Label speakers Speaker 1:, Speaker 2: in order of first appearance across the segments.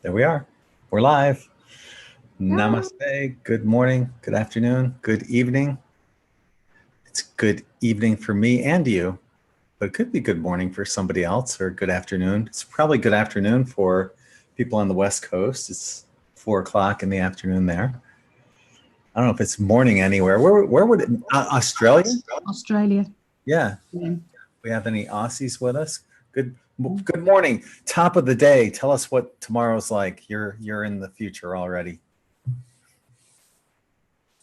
Speaker 1: There we are. We're live.
Speaker 2: Yeah.
Speaker 1: Namaste. Good morning. Good afternoon. Good evening. It's good evening for me and you, but it could be good morning for somebody else or good afternoon. It's probably good afternoon for people on the West Coast. It's 4 o'clock in the afternoon there. I don't know if it's morning anywhere. Where would it? Australia?
Speaker 2: Australia.
Speaker 1: Yeah.
Speaker 2: Yeah.
Speaker 1: We have any Aussies with us? Good morning. Top of the day. Tell us what tomorrow's like. You're in the future already.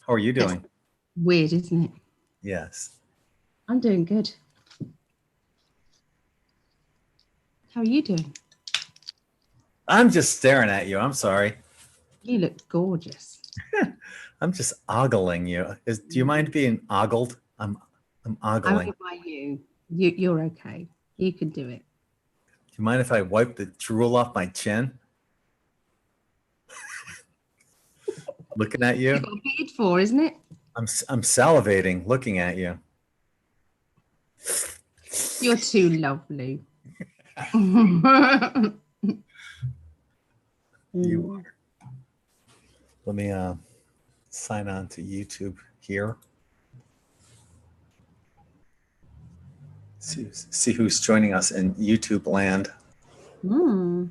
Speaker 1: How are you
Speaker 2: That's
Speaker 1: doing?
Speaker 2: weird, isn't it?
Speaker 1: Yes.
Speaker 2: I'm doing good. How are you doing?
Speaker 1: I'm just staring at you. I'm sorry.
Speaker 2: You look gorgeous.
Speaker 1: I'm just ogling you. Do you mind being ogled? I'm
Speaker 2: I
Speaker 1: ogling.
Speaker 2: won't buy you. You're okay. You can do it.
Speaker 1: Do you mind if I wipe the drool off my chin? Looking at
Speaker 2: You've
Speaker 1: you.
Speaker 2: got a beard for, isn't it?
Speaker 1: I'm salivating looking at you.
Speaker 2: You're too lovely.
Speaker 1: You are. Let me sign on to YouTube here. See who's joining us in YouTube land.
Speaker 2: Mm.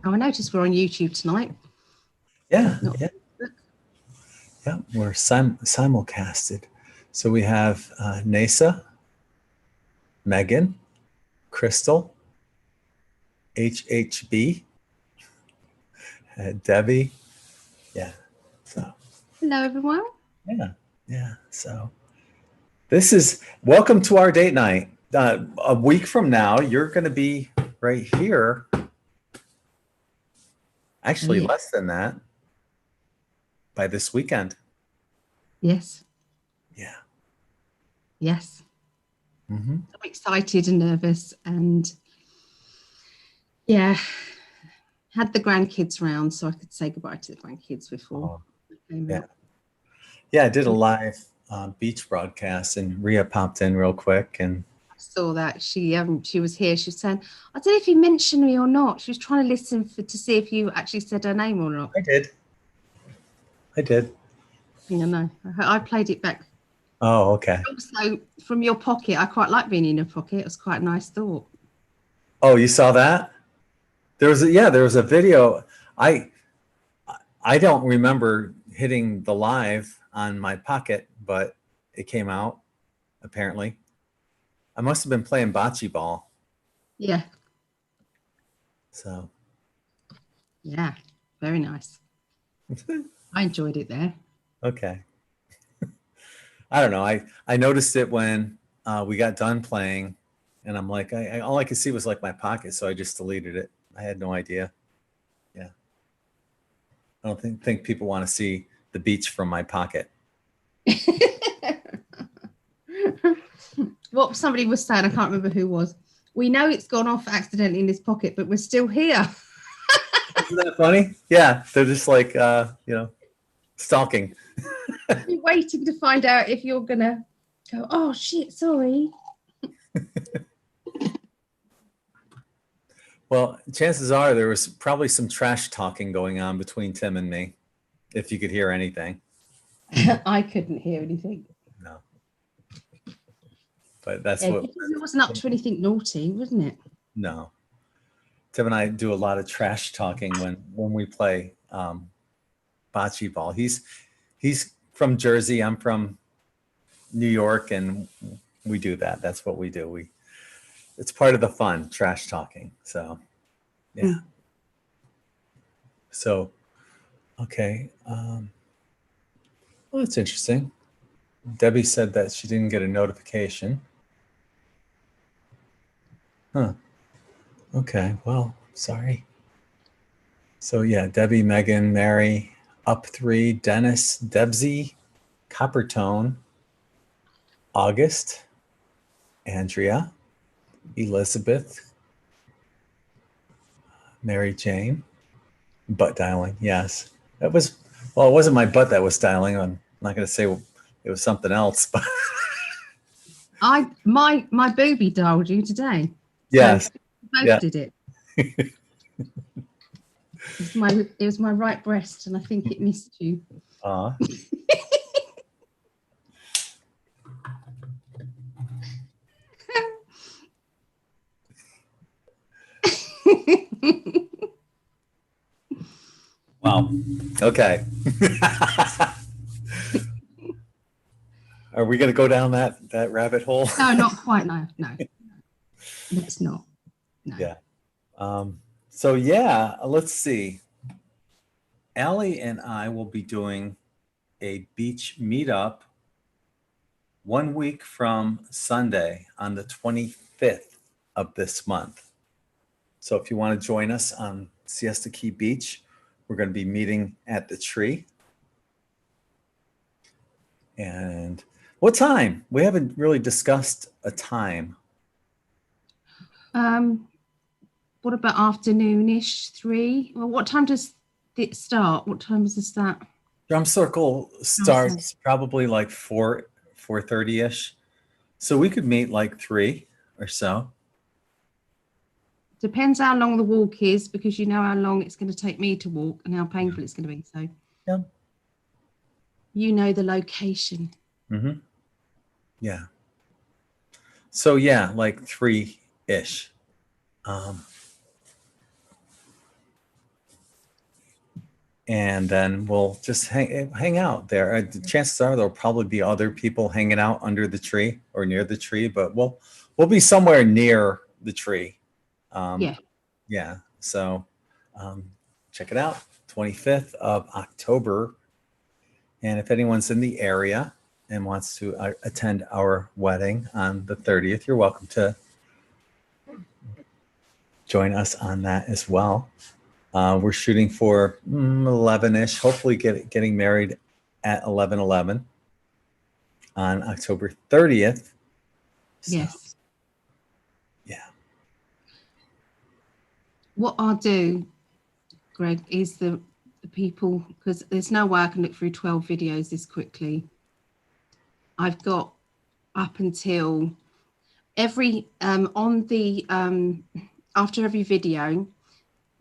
Speaker 2: Oh, I noticed we're on YouTube tonight.
Speaker 1: Yeah,
Speaker 2: Not
Speaker 1: yeah, yeah. We're simulcasted. So we have Nasa, Megan, Crystal, HHB, Debbie. Yeah. So
Speaker 2: Hello, everyone.
Speaker 1: yeah. So this is welcome to our date night. A week from now, you're going to be right here. Actually,
Speaker 2: Yeah.
Speaker 1: less than that. By this weekend.
Speaker 2: Yes.
Speaker 1: Yeah.
Speaker 2: Yes.
Speaker 1: Mm-hmm.
Speaker 2: I'm excited and nervous, and yeah, had the grandkids round so I could say goodbye to the grandkids before I came
Speaker 1: Yeah.
Speaker 2: out.
Speaker 1: Yeah, I did a live beach broadcast, and Rhea popped in real quick, and
Speaker 2: Saw that she was here. She was saying, I don't know if you mentioned me or not. She was trying to listen to see if you actually said her name or not.
Speaker 1: I did. I did.
Speaker 2: Yeah, no, I played it back.
Speaker 1: Oh, okay.
Speaker 2: Also, from your pocket, I quite like being in a pocket. It was quite a nice thought.
Speaker 1: Oh, you saw that? There was a video. I I don't remember hitting the live on my pocket, but it came out apparently. I must have been playing bocce ball.
Speaker 2: Yeah,
Speaker 1: So
Speaker 2: yeah, very nice. I enjoyed it there.
Speaker 1: okay. I don't know. I noticed it when we got done playing, and I'm like, all I could see was like my pocket, so I just deleted it. I had no idea. Yeah, I don't think people want to see the beach from my pocket.
Speaker 2: What somebody was saying, I can't remember who was. We know it's gone off accidentally in his pocket, but we're still here.
Speaker 1: Isn't that funny? Yeah, they're just like stalking.
Speaker 2: You're waiting to find out if you're gonna go, oh shit, sorry.
Speaker 1: Well, chances are there was probably some trash talking going on between Tim and me, if you could hear anything.
Speaker 2: I couldn't hear anything.
Speaker 1: No, but that's
Speaker 2: Yeah,
Speaker 1: what.
Speaker 2: it wasn't up to anything naughty, wasn't it?
Speaker 1: No, Tim and I do a lot of trash talking when we play bocce ball. He's from Jersey. I'm from New York, and we do that. That's what we do. It's part of the fun, trash talking. So, yeah. So, okay. Well, that's interesting. Debbie said that she didn't get a notification. Huh. Okay. Well, sorry. So yeah, Debbie, Megan, Mary, Up Three, Dennis, Debsy, Coppertone, August, Andrea, Elizabeth, Mary Jane, butt dialing. Yes, it was. Well, it wasn't my butt that was dialing. I'm not going to say it was something else, but
Speaker 2: My booby dialed you today. So
Speaker 1: yes,
Speaker 2: both
Speaker 1: yeah,
Speaker 2: did it. It was my right breast, and I think it missed you.
Speaker 1: Aw. Wow. Okay. Are we going to go down that rabbit hole?
Speaker 2: No, not quite. No. Let's not. No.
Speaker 1: Yeah. So yeah, let's see. Allie and I will be doing a beach meetup 1 week from Sunday on the 25th of this month. So if you want to join us on Siesta Key Beach, we're going to be meeting at the tree. And what time? We haven't really discussed a time.
Speaker 2: What about afternoonish, 3? Well, what time does it start? What time is that?
Speaker 1: Drum circle starts probably like 4:30ish. So we could meet like 3 or so.
Speaker 2: Depends how long the walk is, because you know how long it's going to take me to walk and how painful it's going to be. So
Speaker 1: yeah,
Speaker 2: you know the location.
Speaker 1: Mm-hmm. Yeah. So yeah, like 3-ish. And then we'll just hang out there. The chances are there'll probably be other people hanging out under the tree or near the tree, but we'll be somewhere near the tree. Yeah. So check it out, 25th of October. And if anyone's in the area and wants to attend our wedding on the 30th, you're welcome to join us on that as well. We're shooting for 11-ish, hopefully getting married at 11/11 on October 30th. So,
Speaker 2: yes.
Speaker 1: Yeah.
Speaker 2: What I'll do, Greg, is the people, because there's no way I can look through 12 videos this quickly. I've got up until every on the after every video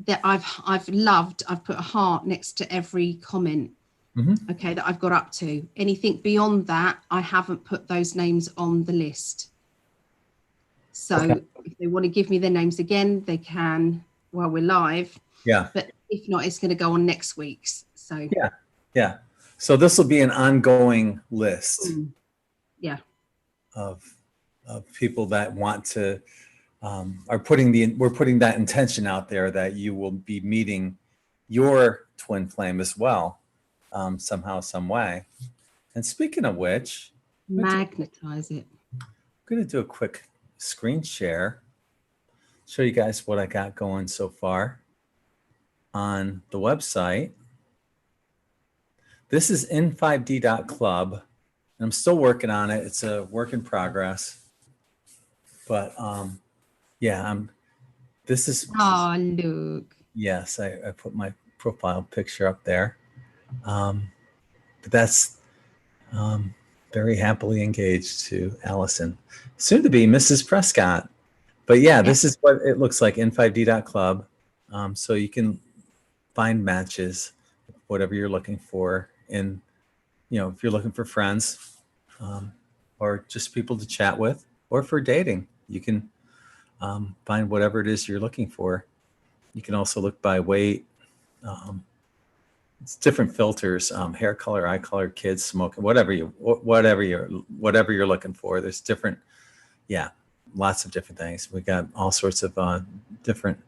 Speaker 2: that I've loved, I've put a heart next to every comment.
Speaker 1: Mm-hmm.
Speaker 2: Okay, that I've got up to. Anything beyond that, I haven't put those names on the list. So okay, if they want to give me their names again, they can while we're live.
Speaker 1: Yeah.
Speaker 2: But if not, it's going to go on next week's. So
Speaker 1: yeah. So this will be an ongoing list.
Speaker 2: Yeah.
Speaker 1: Of people that want to we're putting that intention out there that you will be meeting your twin flame as well, somehow, some way. And speaking of which,
Speaker 2: magnetize it.
Speaker 1: I'm going to do a quick screen share, show you guys what I got going so far on the website. This is in5d.club, and I'm still working on it. It's a work in progress, but yeah, this is.
Speaker 2: Oh, look.
Speaker 1: Yes, I put my profile picture up there. But that's very happily engaged to Alison, soon to be Mrs. Prescott. But yeah, this is what it looks like, in5d.club. So you can find matches, whatever you're looking for. And, if you're looking for friends or just people to chat with, or for dating, you can find whatever it is you're looking for. You can also look by weight. It's different filters, hair color, eye color, kids, smoking, whatever you're looking for. There's different, lots of different things. We got all sorts of different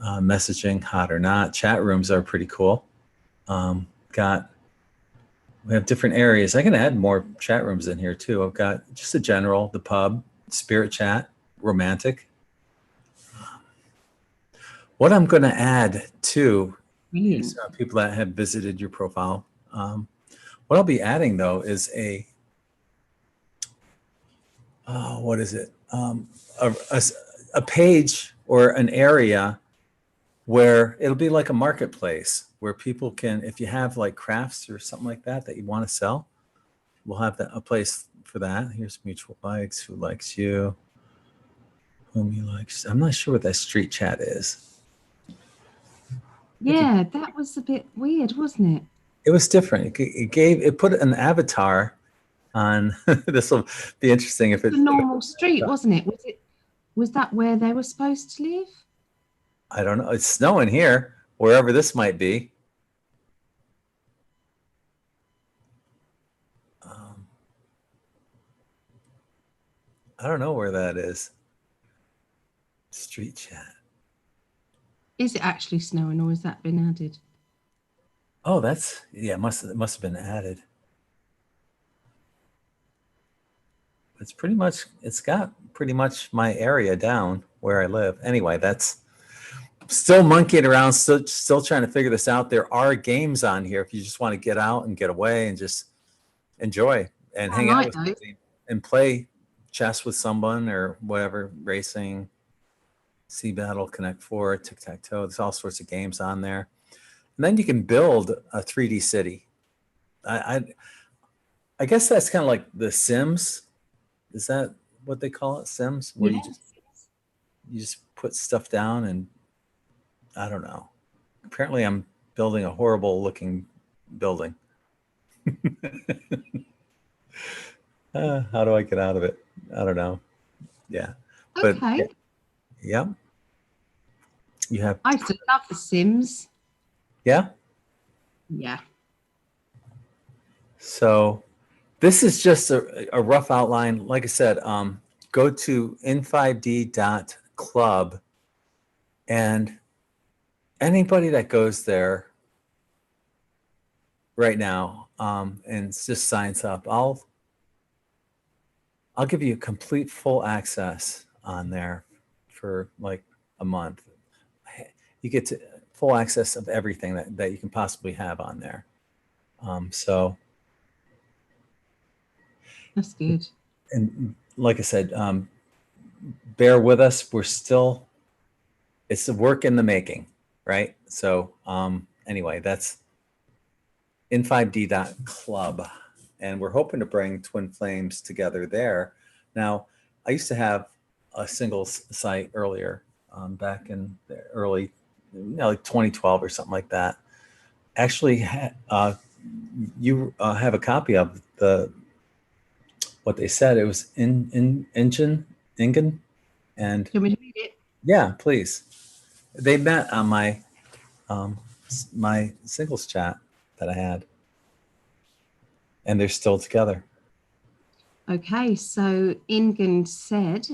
Speaker 1: messaging, hot or not. Chat rooms are pretty cool. We have different areas. I can add more chat rooms in here too. I've got just a general, the pub, spirit chat, romantic. What I'm going to add too is people that have visited your profile. What I'll be adding though is what is it? A page or an area where it'll be like a marketplace where people can, if you have like crafts or something like that you want to sell, we'll have a place for that. Here's Mutual Likes, Who Likes You. whom you like. I'm not sure what that street chat is.
Speaker 2: Yeah, that was a bit weird, wasn't it?
Speaker 1: It was different. It put an avatar on. This will be interesting if
Speaker 2: A normal street, wasn't it? Was that where they were supposed to live?
Speaker 1: I don't know. It's snowing here, wherever this might be. I don't know where that is. Street chat.
Speaker 2: Is it actually snowing, or has that been added?
Speaker 1: Oh, it must have been added. It's got pretty much my area down where I live. Anyway, that's still monkeying around, still trying to figure this out. There are games on here if you just want to get out and get away and just enjoy and hang out with somebody and play chess with someone or whatever, racing, Sea Battle, Connect Four, Tic-Tac-Toe. There's all sorts of games on there. And then you can build a 3D city. I guess that's kind of like The Sims. Is that what they call it? Sims? Where you just put stuff down and I don't know. Apparently I'm building a horrible looking building. How do I get out of it? I don't know. Yeah.
Speaker 2: Okay.
Speaker 1: But yeah. You have.
Speaker 2: I used to love The Sims.
Speaker 1: Yeah.
Speaker 2: Yeah.
Speaker 1: So this is just a rough outline. Like I said, go to in5d.club and anybody that goes there right now and just signs up, I'll give you complete full access on there for like a month. You get to full access of everything that you can possibly have on there. So
Speaker 2: that's good.
Speaker 1: And like I said, bear with us. It's a work in the making, right? So anyway, that's in5d.club. And we're hoping to bring Twin Flames together there. Now, I used to have a singles site earlier, back in the early, like 2012 or something like that. Actually, you have a copy of what they said. It was Ingen, and
Speaker 2: Do you want me to read it?
Speaker 1: Yeah, please. They met on my my singles chat that I had, and they're still together.
Speaker 2: Okay, so Ingen said,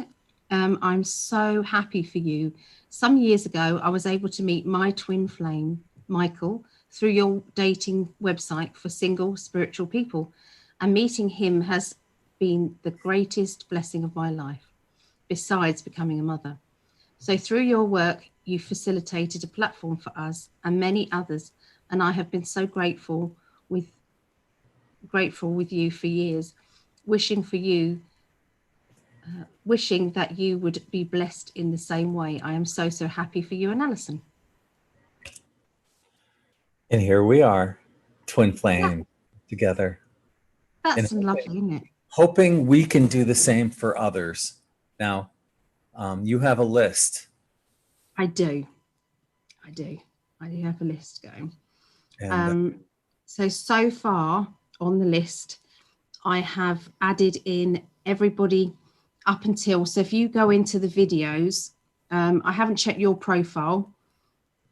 Speaker 2: I'm so happy for you. Some years ago, I was able to meet my twin flame, Michael, through your dating website for single spiritual people. And meeting him has been the greatest blessing of my life, besides becoming a mother. So through your work, you facilitated a platform for us and many others. And I have been so grateful with you for years, wishing that you would be blessed in the same way. I am so, so happy for you and Alison.
Speaker 1: And here we are, twin flame, together.
Speaker 2: That's lovely, isn't it?
Speaker 1: Hoping we can do the same for others. Now, you have a list.
Speaker 2: I do have a list going.
Speaker 1: And,
Speaker 2: so far on the list, I have added in everybody up until, so if you go into the videos, I haven't checked your profile.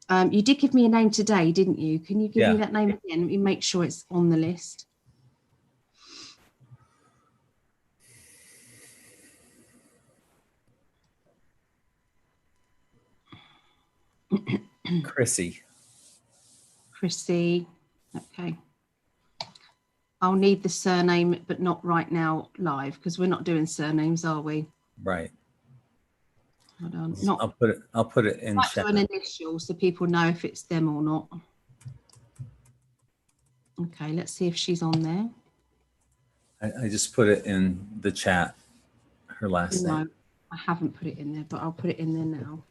Speaker 2: You did give me a name today, didn't you? Can you give me that name again? Let me make sure it's on the list.
Speaker 1: Chrissy.
Speaker 2: Okay. I'll need the surname, but not right now live, because we're not doing surnames, are we?
Speaker 1: Right.
Speaker 2: Hold on.
Speaker 1: I'll put it in chat.
Speaker 2: An initial so people know if it's them or not. Okay, let's see if she's on there.
Speaker 1: I just put it in the chat, her last name.
Speaker 2: I haven't put it in there, but I'll put it in there now.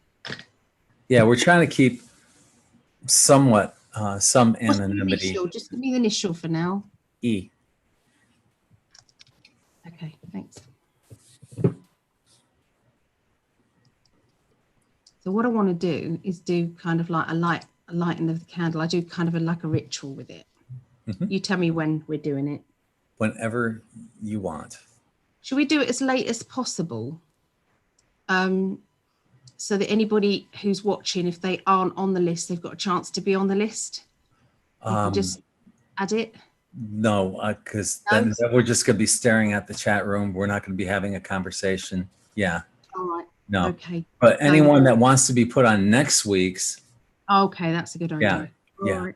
Speaker 1: Yeah, we're trying to keep somewhat some anonymity.
Speaker 2: Just give me the initial for now.
Speaker 1: E.
Speaker 2: Okay, thanks. So what I want to do is do kind of like a lighting of the candle. I do kind of like a ritual with it.
Speaker 1: Mm-hmm.
Speaker 2: You tell me when we're doing it.
Speaker 1: Whenever you want.
Speaker 2: Should we do it as late as possible? So that anybody who's watching, if they aren't on the list, they've got a chance to be on the list. You can just add it.
Speaker 1: No, because then we're just going to be staring at the chat room. We're not going to be having a conversation. Yeah.
Speaker 2: All right.
Speaker 1: No.
Speaker 2: Okay.
Speaker 1: But anyone that wants to be put on next week's.
Speaker 2: Okay, that's a good idea.
Speaker 1: Yeah.
Speaker 2: Right.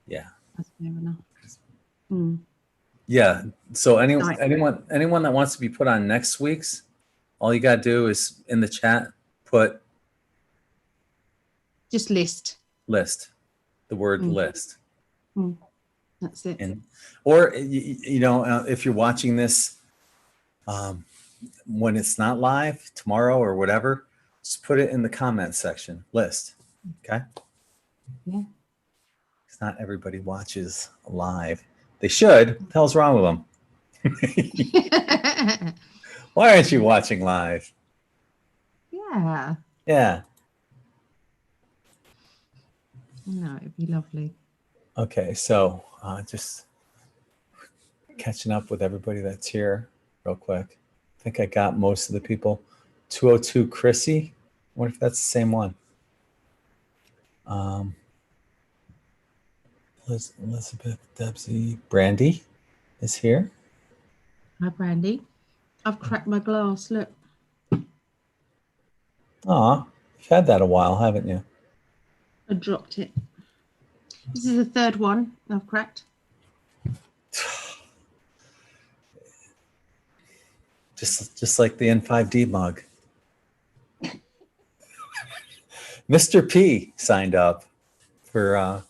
Speaker 1: Yeah.
Speaker 2: That's fair enough.
Speaker 1: Yeah. So anyone that wants to be put on next week's, all you got to do is in the chat put
Speaker 2: just list
Speaker 1: the word list.
Speaker 2: That's it.
Speaker 1: Or if you're watching this when it's not live tomorrow or whatever, just put it in the comment section. List. Okay.
Speaker 2: Yeah.
Speaker 1: Because not everybody watches live. They should. What the hell's wrong with them? Why aren't you watching live?
Speaker 2: Yeah.
Speaker 1: Yeah.
Speaker 2: No, it'd be lovely.
Speaker 1: Okay, so just catching up with everybody that's here real quick. I think I got most of the people. 202 Chrissy. I wonder if that's the same one. Elizabeth, Debsy, Brandy is here.
Speaker 2: Hi, Brandy. I've cracked my glass. Look.
Speaker 1: Aw, you've had that a while, haven't you?
Speaker 2: I dropped it. This is the third one I've cracked.
Speaker 1: Just like the N5D mug. Mr. P signed up for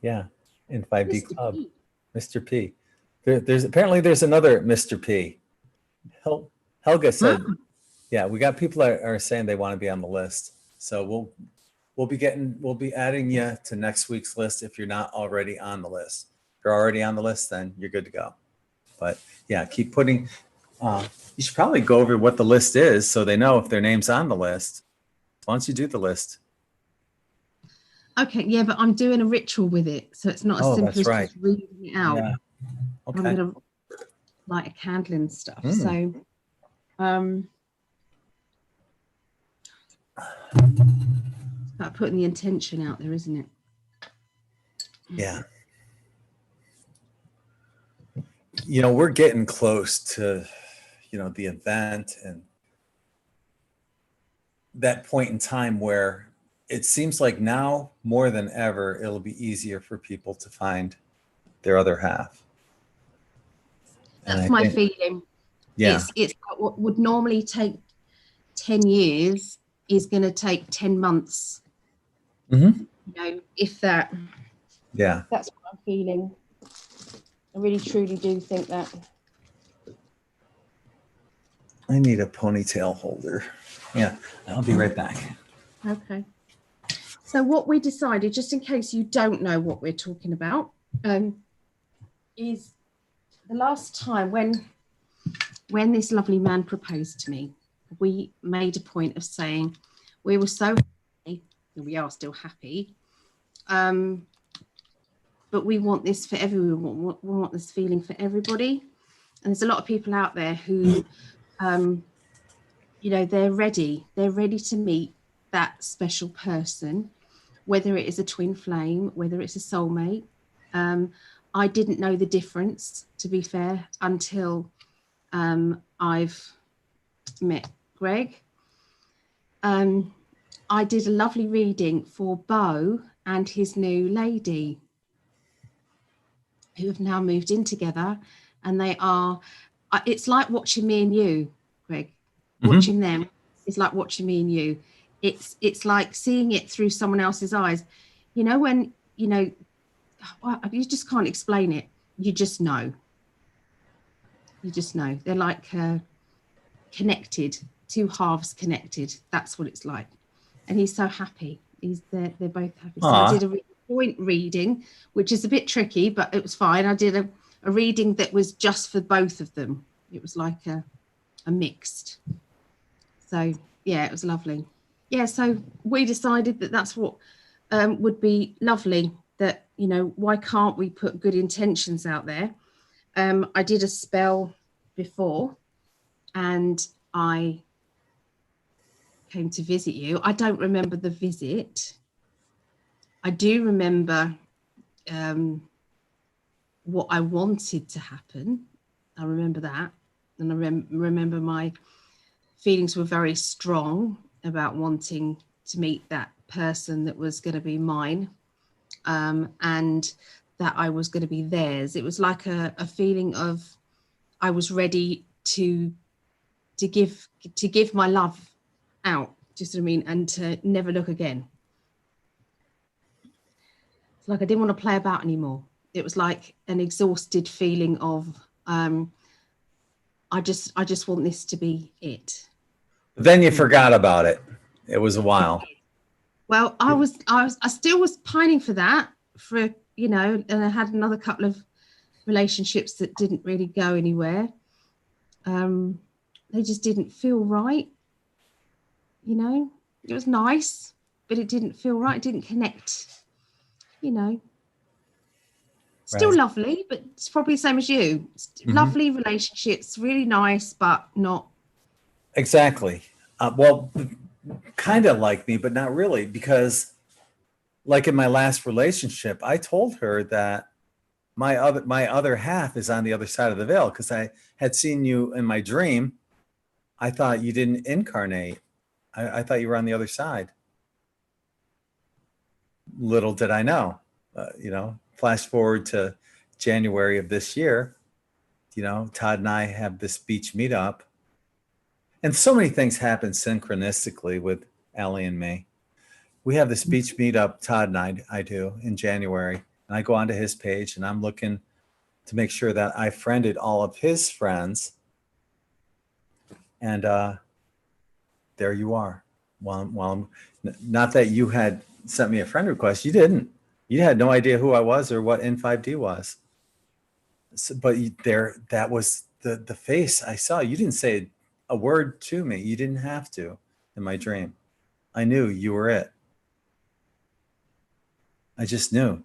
Speaker 1: N5D
Speaker 2: Mr.
Speaker 1: Club.
Speaker 2: P.
Speaker 1: Mr. P. There's another Mr. P. Helga said, yeah, we got people that are saying they want to be on the list. So we'll be adding you to next week's list if you're not already on the list. If you're already on the list, then you're good to go. But yeah, keep putting. You should probably go over what the list is so they know if their name's on the list. Why don't you do the list?
Speaker 2: Okay, yeah, but I'm doing a ritual with it, so it's not as simple as just reading it out.
Speaker 1: Yeah. Okay.
Speaker 2: I'm gonna light a candle and stuff. So, it's about putting the intention out there, isn't it?
Speaker 1: Yeah. We're getting close to, the event and that point in time where it seems like now more than ever, it'll be easier for people to find their other half.
Speaker 2: That's my feeling.
Speaker 1: Yeah.
Speaker 2: It's what would normally take 10 years is going to take 10 months. If that.
Speaker 1: Yeah.
Speaker 2: That's what I'm feeling. I really, truly do think that.
Speaker 1: I need a ponytail holder. Yeah, I'll be right back.
Speaker 2: Okay. So what we decided, just in case you don't know what we're talking about, is the last time when this lovely man proposed to me, we made a point of saying we were so happy, and we are still happy, but we want this for everyone. We want this feeling for everybody. And there's a lot of people out there who, they're ready to meet that special person, whether it is a twin flame, whether it's a soulmate. I didn't know the difference, to be fair, until I've met Gregg. I did a lovely reading for Beau and his new lady, who have now moved in together, and they are, it's like watching me and you, Gregg. Watching them is like watching me and you. It's like seeing it through someone else's eyes. When, you just can't explain it. You just know. They're like connected, two halves connected. That's what it's like. And he's so happy. They're both happy. So I did a point reading, which is a bit tricky, but it was fine. I did a reading that was just for both of them. It was like a mixed. So yeah, it was lovely. yeah, so we decided that that's what would be lovely, that, you know, why can't we put good intentions out there? I did a spell before and I came to visit you. I don't remember the visit. I do remember what I wanted to happen. I remember that. And I remember my feelings were very strong about wanting to meet that person that was going to be mine, and that I was going to be theirs. It was like a feeling of I was ready to give my love out, just what I mean, and to never look again. It's like I didn't want to play about anymore. It was like an exhausted feeling of I just want this to be it.
Speaker 1: Then you forgot about it. It was a while.
Speaker 2: Well, I still was pining for that, for, you know, and I had another couple of relationships that didn't really go anywhere. They just didn't feel right. You know, it was nice, but it didn't feel right. It didn't connect, you know. Still
Speaker 1: Right.
Speaker 2: lovely, but it's probably the same as you. Lovely relationships, really nice, but not.
Speaker 1: Exactly. Well, kind of like me, but not really, because like in my last relationship, I told her that my other half is on the other side of the veil, because I had seen you in my dream. I thought you didn't incarnate. I thought you were on the other side. Little did I know. You know, flash forward to January of this year, you know, Todd and I have this beach meetup. And so many things happen synchronistically with Allie and me. We have this beach meetup, Todd and I do, in January. And I go onto his page and I'm looking to make sure that I friended all of his friends. And there you are. Well, not that you had sent me a friend request. You didn't. You had no idea who I was or what N5D was. So, but that was the face I saw. You didn't say a word to me. You didn't have to in my dream. I knew you were it. I just knew.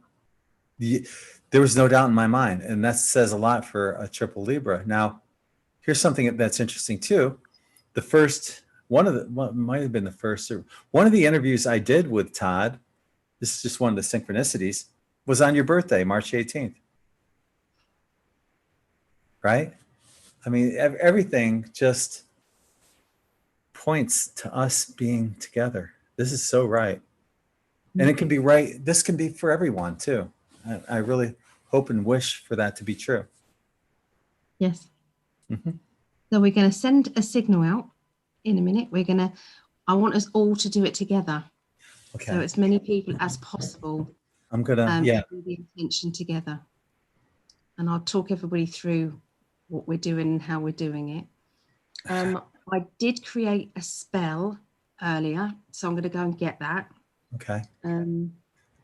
Speaker 1: There was no doubt in my mind. And that says a lot for a triple Libra. Now, here's something that's interesting too. The first, might have been the first, or one of the interviews I did with Todd, this is just one of the synchronicities, was on your birthday, March 18th. Right? I mean, everything just points to us being together. This is so right. And it can be right. This can be for everyone too. I really hope and wish for that to be true.
Speaker 2: Yes. So we're going to send a signal out in a minute. I want us all to do it together.
Speaker 1: Okay.
Speaker 2: So as many people as possible.
Speaker 1: I'm gonna,
Speaker 2: do the intention together. And I'll talk everybody through what we're doing and how we're doing it. I did create a spell earlier, so I'm going to go and get that.
Speaker 1: Okay.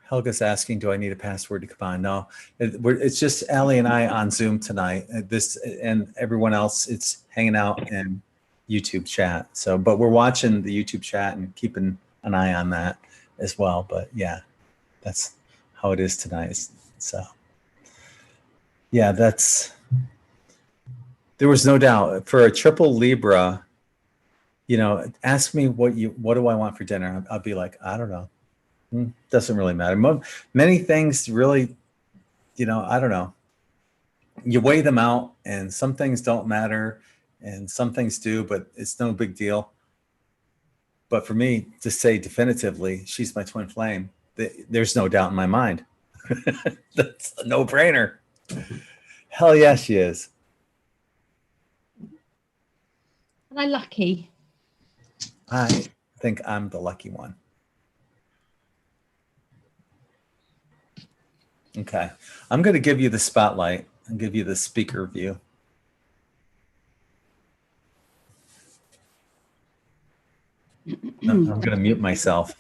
Speaker 1: Helga's asking, do I need a password to come on? No, it's just Allie and I on Zoom tonight. This and everyone else, it's hanging out in YouTube chat. So, but we're watching the YouTube chat and keeping an eye on that as well. But yeah, that's how it is tonight. So yeah, there was no doubt for a triple Libra. You know, ask me what do I want for dinner? I'll be like, I don't know. Doesn't really matter. Many things really, you know, I don't know. You weigh them out and some things don't matter and some things do, but it's no big deal. But for me to say definitively, she's my twin flame, there's no doubt in my mind. That's a no-brainer. Hell yeah, she is.
Speaker 2: Am I lucky?
Speaker 1: I think I'm the lucky one. Okay. I'm going to give you the spotlight and give you the speaker view. No, I'm going to mute myself.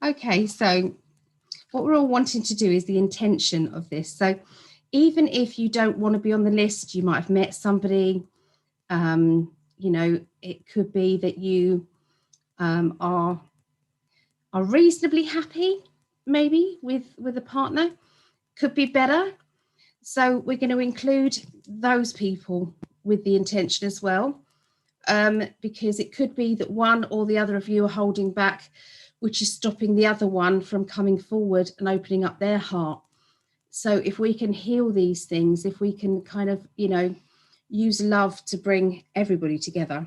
Speaker 2: Okay, so what we're all wanting to do is the intention of this. So even if you don't want to be on the list, you might have met somebody, you know, it could be that you are reasonably happy, maybe with a partner, could be better. So we're going to include those people with the intention as well, because it could be that one or the other of you are holding back, which is stopping the other one from coming forward and opening up their heart. So if we can heal these things, if we can kind of, you know, use love to bring everybody together,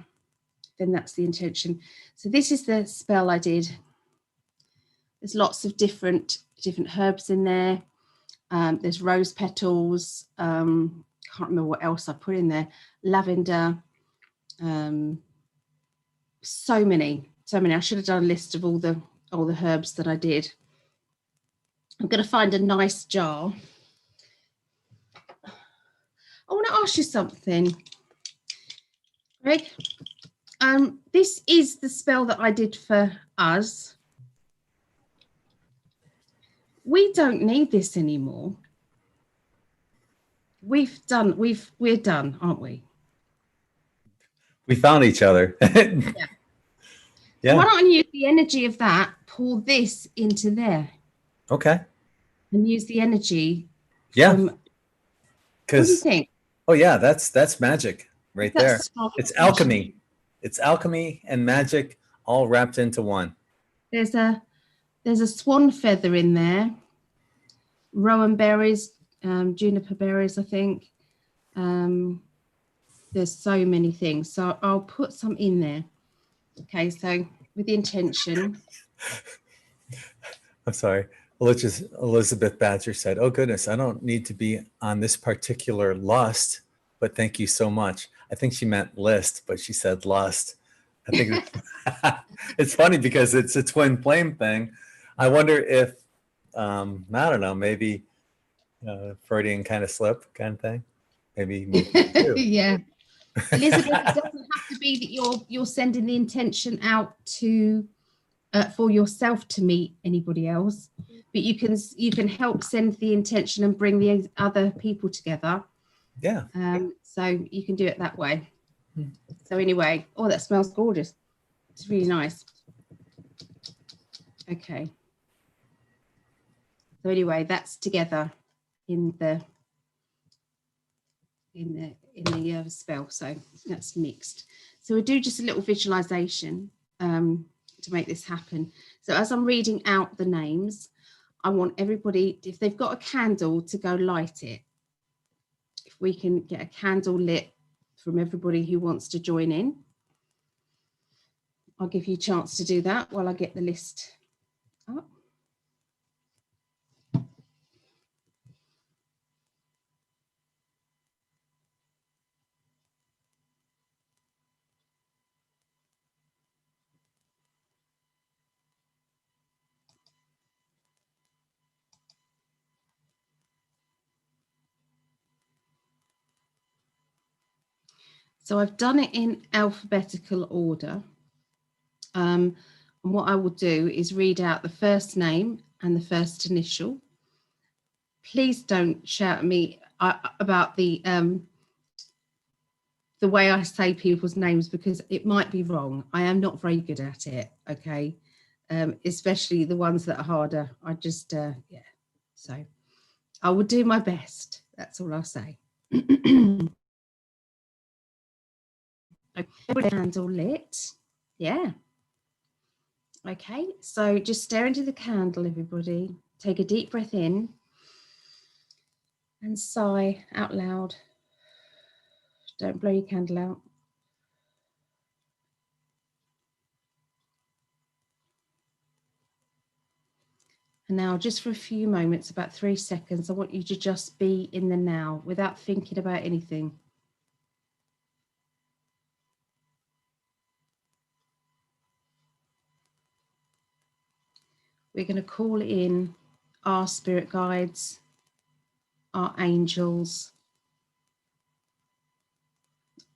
Speaker 2: then that's the intention. So this is the spell I did. There's lots of different herbs in there. There's rose petals. Can't remember what else I put in there. Lavender. So many. I should have done a list of all the herbs that I did. I'm going to find a nice jar. I want to ask you something, Greg. This is the spell that I did for us. We don't need this anymore. We're done, aren't we?
Speaker 1: We found each other.
Speaker 2: Yeah.
Speaker 1: Yeah.
Speaker 2: Why don't I use the energy of that, pour this into there?
Speaker 1: Okay.
Speaker 2: And use the energy.
Speaker 1: Yeah.
Speaker 2: What do you think?
Speaker 1: Oh yeah, that's magic right there. It's alchemy. It's alchemy and magic all wrapped into one.
Speaker 2: There's a swan feather in there. Rowan berries, juniper berries, I think. There's so many things. So I'll put some in there. Okay, so with the intention.
Speaker 1: I'm sorry. Elizabeth Badger said, "Oh goodness, I don't need to be on this particular lust, but thank you so much." I think she meant list, but she said lust. I think it's funny because it's a twin flame thing. I wonder if, I don't know, maybe Freudian kind of slip kind of thing. Maybe
Speaker 2: yeah. Elizabeth, it doesn't have to be that you're sending the intention out to for yourself to meet anybody else, but you can help send the intention and bring the other people together.
Speaker 1: Yeah.
Speaker 2: So you can do it that way. So anyway, oh, that smells gorgeous. It's really nice. Okay. So anyway, that's together in the spell. So that's mixed. So we'll do just a little visualization to make this happen. So as I'm reading out the names, I want everybody, if they've got a candle, to go light it. If we can get a candle lit from everybody who wants to join in, I'll give you a chance to do that while I get the list up. So I've done it in alphabetical order. And what I will do is read out the first name and the first initial. Please don't shout at me about the way I say people's names, because it might be wrong. I am not very good at it, okay? Especially the ones that are harder. I just, yeah. So I will do my best. That's all I'll say. Okay, candle lit. Yeah. Okay, so just stare into the candle, everybody. Take a deep breath in and sigh out loud. Don't blow your candle out. And now, just for a few moments, about 3 seconds, I want you to just be in the now without thinking about anything. We're going to call in our spirit guides, our angels,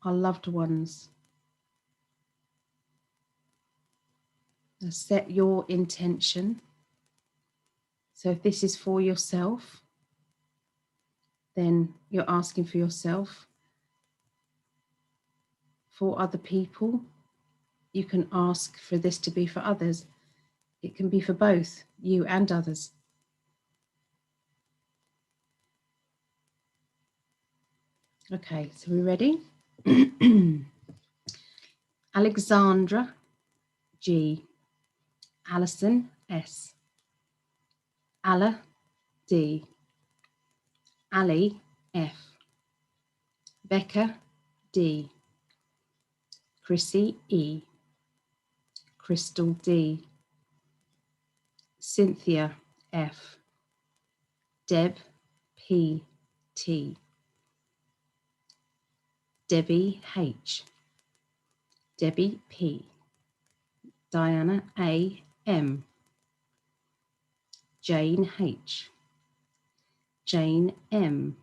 Speaker 2: our loved ones. Now set your intention. So if this is for yourself, then you're asking for yourself. for other people. You can ask for this to be for others. It can be for both you and others. Okay, so we're ready? Alexandra, G. Alison, S. Alla, D. Ali, F. Becca, D. Chrissy, E. Crystal, D. Cynthia, F. Deb, P. T. Debbie, H. Debbie, P. Diana, A. M. Jane, H. Jane, M.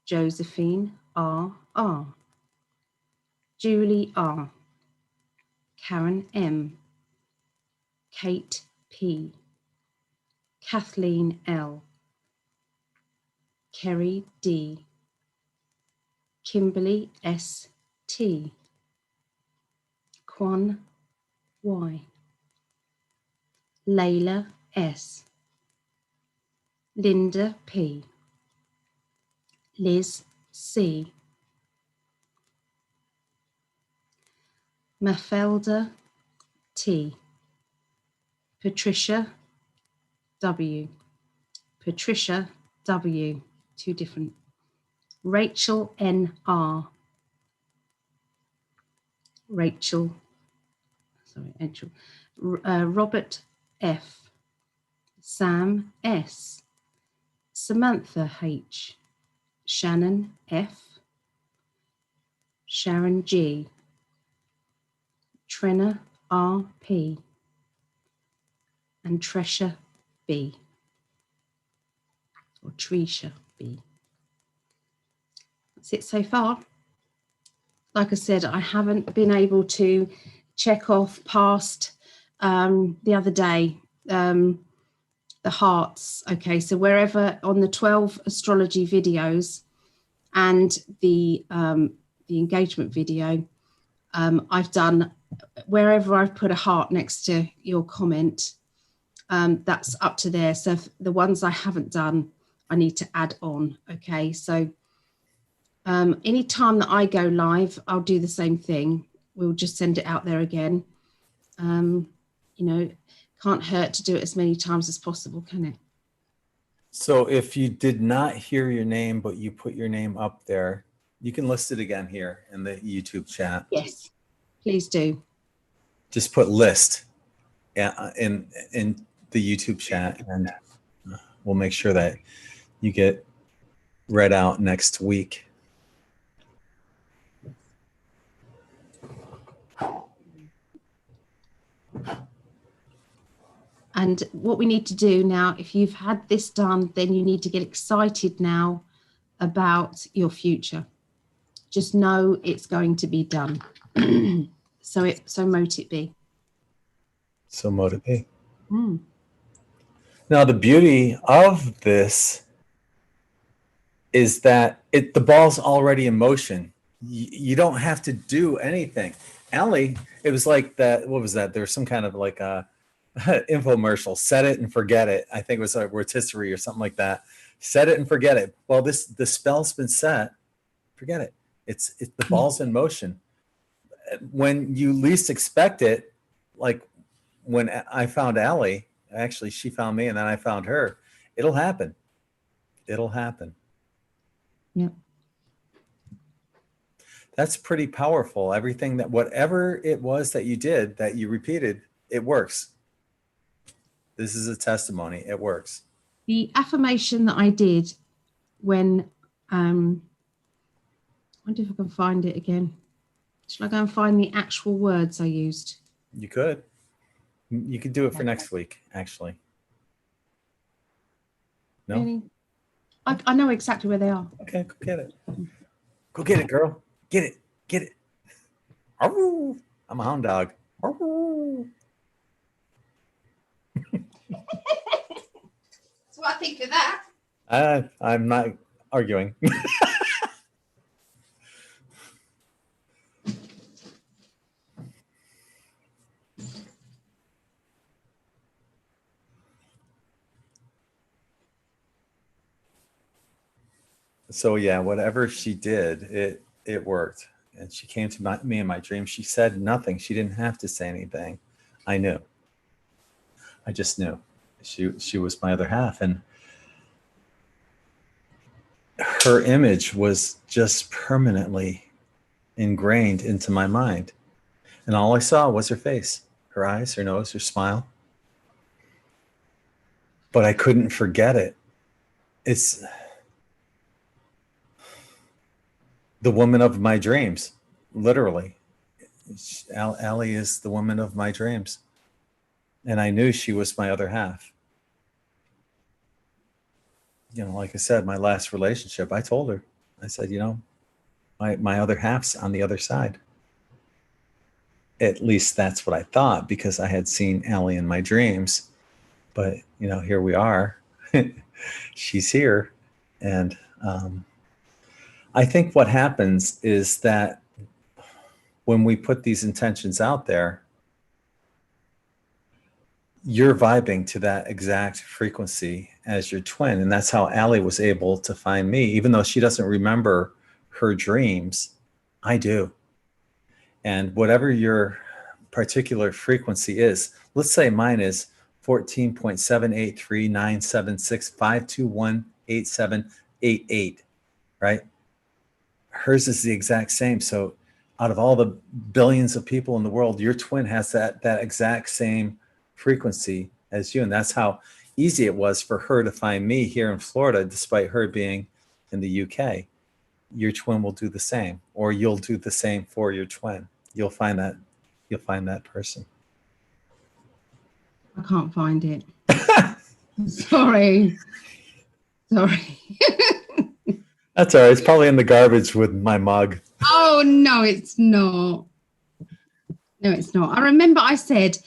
Speaker 2: Josephine, R. R. Julie, R. Karen, M. Kate, P. Kathleen, L. Kerry, D. Kimberly, S. T. Quan, Y. Layla, S. Linda, P. Liz, C. Mafelda, T. Patricia, W. Patricia, W. Two different. Rachel, N. R. Rachel, sorry, Rachel. Robert, F. Sam, S. Samantha, H. Shannon, F. Sharon, G. Trenna, R. P. And Tresha, B. Or Trisha, B. That's it so far. Like I said, I haven't been able to check off past the other day, the hearts. Okay, so wherever on the 12 astrology videos and the engagement video, I've done, wherever I've put a heart next to your comment, that's up to there. So the ones I haven't done, I need to add on. Okay, so any time that I go live, I'll do the same thing. We'll just send it out there again. You know, can't hurt to do it as many times as possible, can it?
Speaker 1: So if you did not hear your name, but you put your name up there, you can list it again here in the YouTube chat.
Speaker 2: Yes, please do.
Speaker 1: Just put list in the YouTube chat, and we'll make sure that you get read out next week.
Speaker 2: And what we need to do now, if you've had this done, then you need to get excited now about your future. Just know it's going to be done. So mote it be.
Speaker 1: So mote it be. Now the beauty of this is that the ball's already in motion. You don't have to do anything. Allie, it was like that. What was that? There was some kind of like a infomercial. Set it and forget it. I think it was like rotisserie or something like that. Set it and forget it. Well, the spell's been set. Forget it. It's the ball's in motion. When you least expect it, like when I found Allie, actually she found me and then I found her. It'll happen. It'll happen.
Speaker 2: Yep.
Speaker 1: That's pretty powerful. Everything that, whatever it was that you did, that you repeated, it works. This is a testimony. It works.
Speaker 2: The affirmation that I did when, I wonder if I can find it again. Should I go and find the actual words I used?
Speaker 1: You could. You could do it for next week, actually. No?
Speaker 2: Really? I know exactly where they are.
Speaker 1: Okay, go get it. Go get it, girl. Get it. Get it. I'm a hound dog.
Speaker 2: That's what I think of that.
Speaker 1: I'm not arguing. So yeah, whatever she did, it worked. And she came to me in my dream. She said nothing. She didn't have to say anything. I knew. I just knew. She was my other half, and her image was just permanently ingrained into my mind. And all I saw was her face, her eyes, her nose, her smile. But I couldn't forget it. It's the woman of my dreams, literally. Allie is the woman of my dreams. And I knew she was my other half. You know, like I said, my last relationship, I told her, I said, you know, my other half's on the other side. At least that's what I thought, because I had seen Allie in my dreams. But, you know, here we are. She's here. And I think what happens is that when we put these intentions out there, you're vibing to that exact frequency as your twin. And that's how Allie was able to find me. Even though she doesn't remember her dreams, I do. And whatever your particular frequency is, let's say mine is 14.7839765218788, right? Hers is the exact same. So out of all the billions of people in the world, your twin has that exact same frequency as you. And that's how easy it was for her to find me here in Florida, despite her being in the UK. Your twin will do the same, or you'll do the same for your twin. You'll find that person.
Speaker 2: I can't find it. Sorry.
Speaker 1: That's all right. It's probably in the garbage with my mug.
Speaker 2: Oh, no, it's not. No, it's not. I remember I said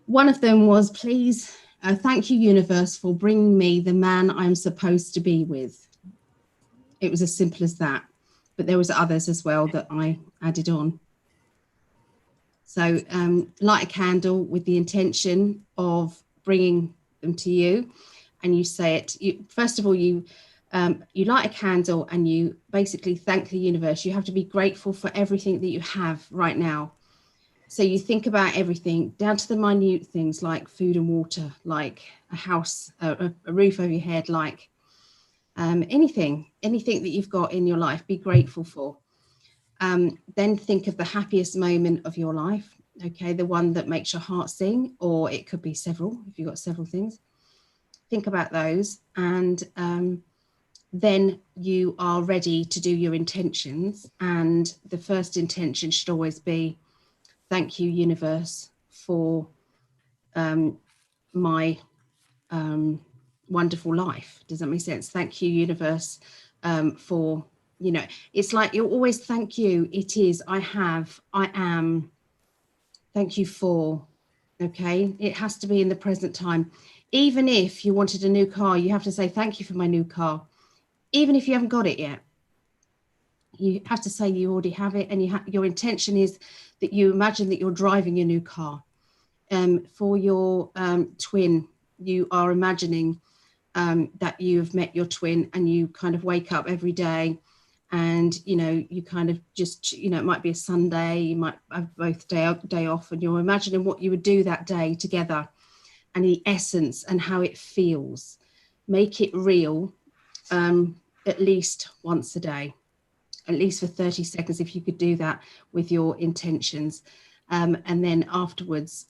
Speaker 2: one of them was, please, thank you, universe, for bringing me the man I'm supposed to be with. It was as simple as that. But there was others as well that I added on. So light a candle with the intention of bringing them to you. And you say it. First of all, you light a candle and you basically thank the universe. You have to be grateful for everything that you have right now. So you think about everything down to the minute things like food and water, like a house, a roof over your head, like anything that you've got in your life, be grateful for. Then think of the happiest moment of your life. Okay, the one that makes your heart sing, or it could be several, if you've got several things. Think about those, and then you are ready to do your intentions. And the first intention should always be, thank you, universe, for my wonderful life. Does that make sense? Thank you, universe, for, you know, it's like you always thank you. It is, I have, I am, thank you for, okay? It has to be in the present time. Even if you wanted a new car, you have to say, thank you for my new car. Even if you haven't got it yet, you have to say you already have it. And your intention is that you imagine that you're driving your new car. For your twin, you are imagining that you have met your twin, and you kind of wake up every day, and you know, you kind of just, you know, it might be a Sunday, you might have both day off, and you're imagining what you would do that day together, and the essence and how it feels. Make it real, at least once a day, at least for 30 seconds, if you could do that with your intentions. And then afterwards,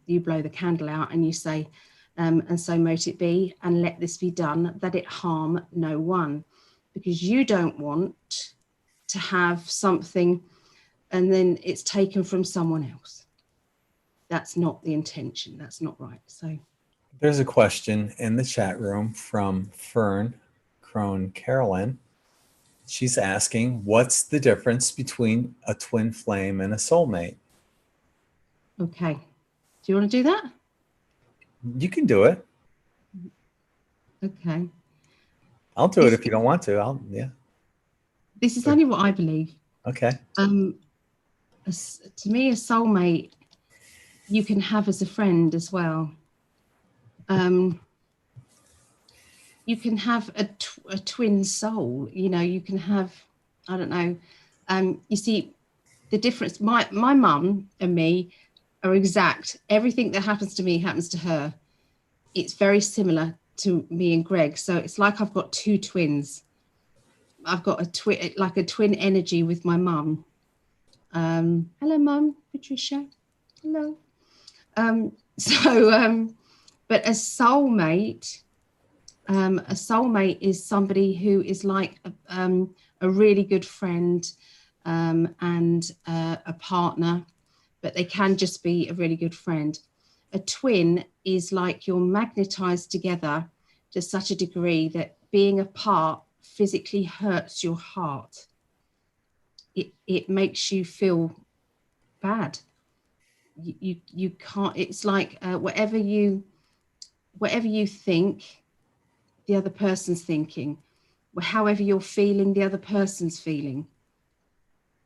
Speaker 2: you blow the candle out and you say, and so mote it be, and let this be done, that it harm no one. Because you don't want to have something and then it's taken from someone else. That's not the intention. That's not right. So
Speaker 1: there's a question in the chat room from Fern Crone Carolyn. She's asking, what's the difference between a twin flame and a soulmate?
Speaker 2: Okay. Do you want to do that?
Speaker 1: You can do it.
Speaker 2: Okay.
Speaker 1: I'll do it if you don't want to. Yeah.
Speaker 2: This is only what I believe.
Speaker 1: Okay.
Speaker 2: To me, a soulmate you can have as a friend as well. You you can have a twin soul. You know, you can have, I don't know. You see the difference. My mum and me are exact. Everything that happens to me happens to her. It's very similar to me and Gregg. So it's like I've got two twins. I've got a twin energy with my mum. Hello, Mum, Patricia. Hello. But a soulmate is somebody who is like a really good friend and a partner, but they can just be a really good friend. A twin is like you're magnetized together to such a degree that being apart physically hurts your heart. It makes you feel bad. You can't. It's like whatever you think, the other person's thinking. However you're feeling, the other person's feeling.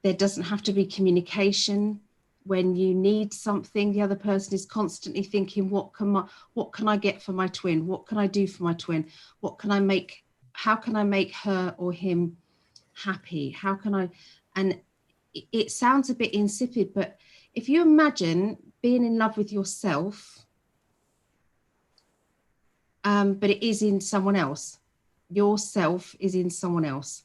Speaker 2: There doesn't have to be communication. When you need something, the other person is constantly thinking, what can I get for my twin? What can I do for my twin? How can I make her or him happy? How can I? And it sounds a bit insipid, but if you imagine being in love with yourself, but it is in someone else. Yourself is in someone else.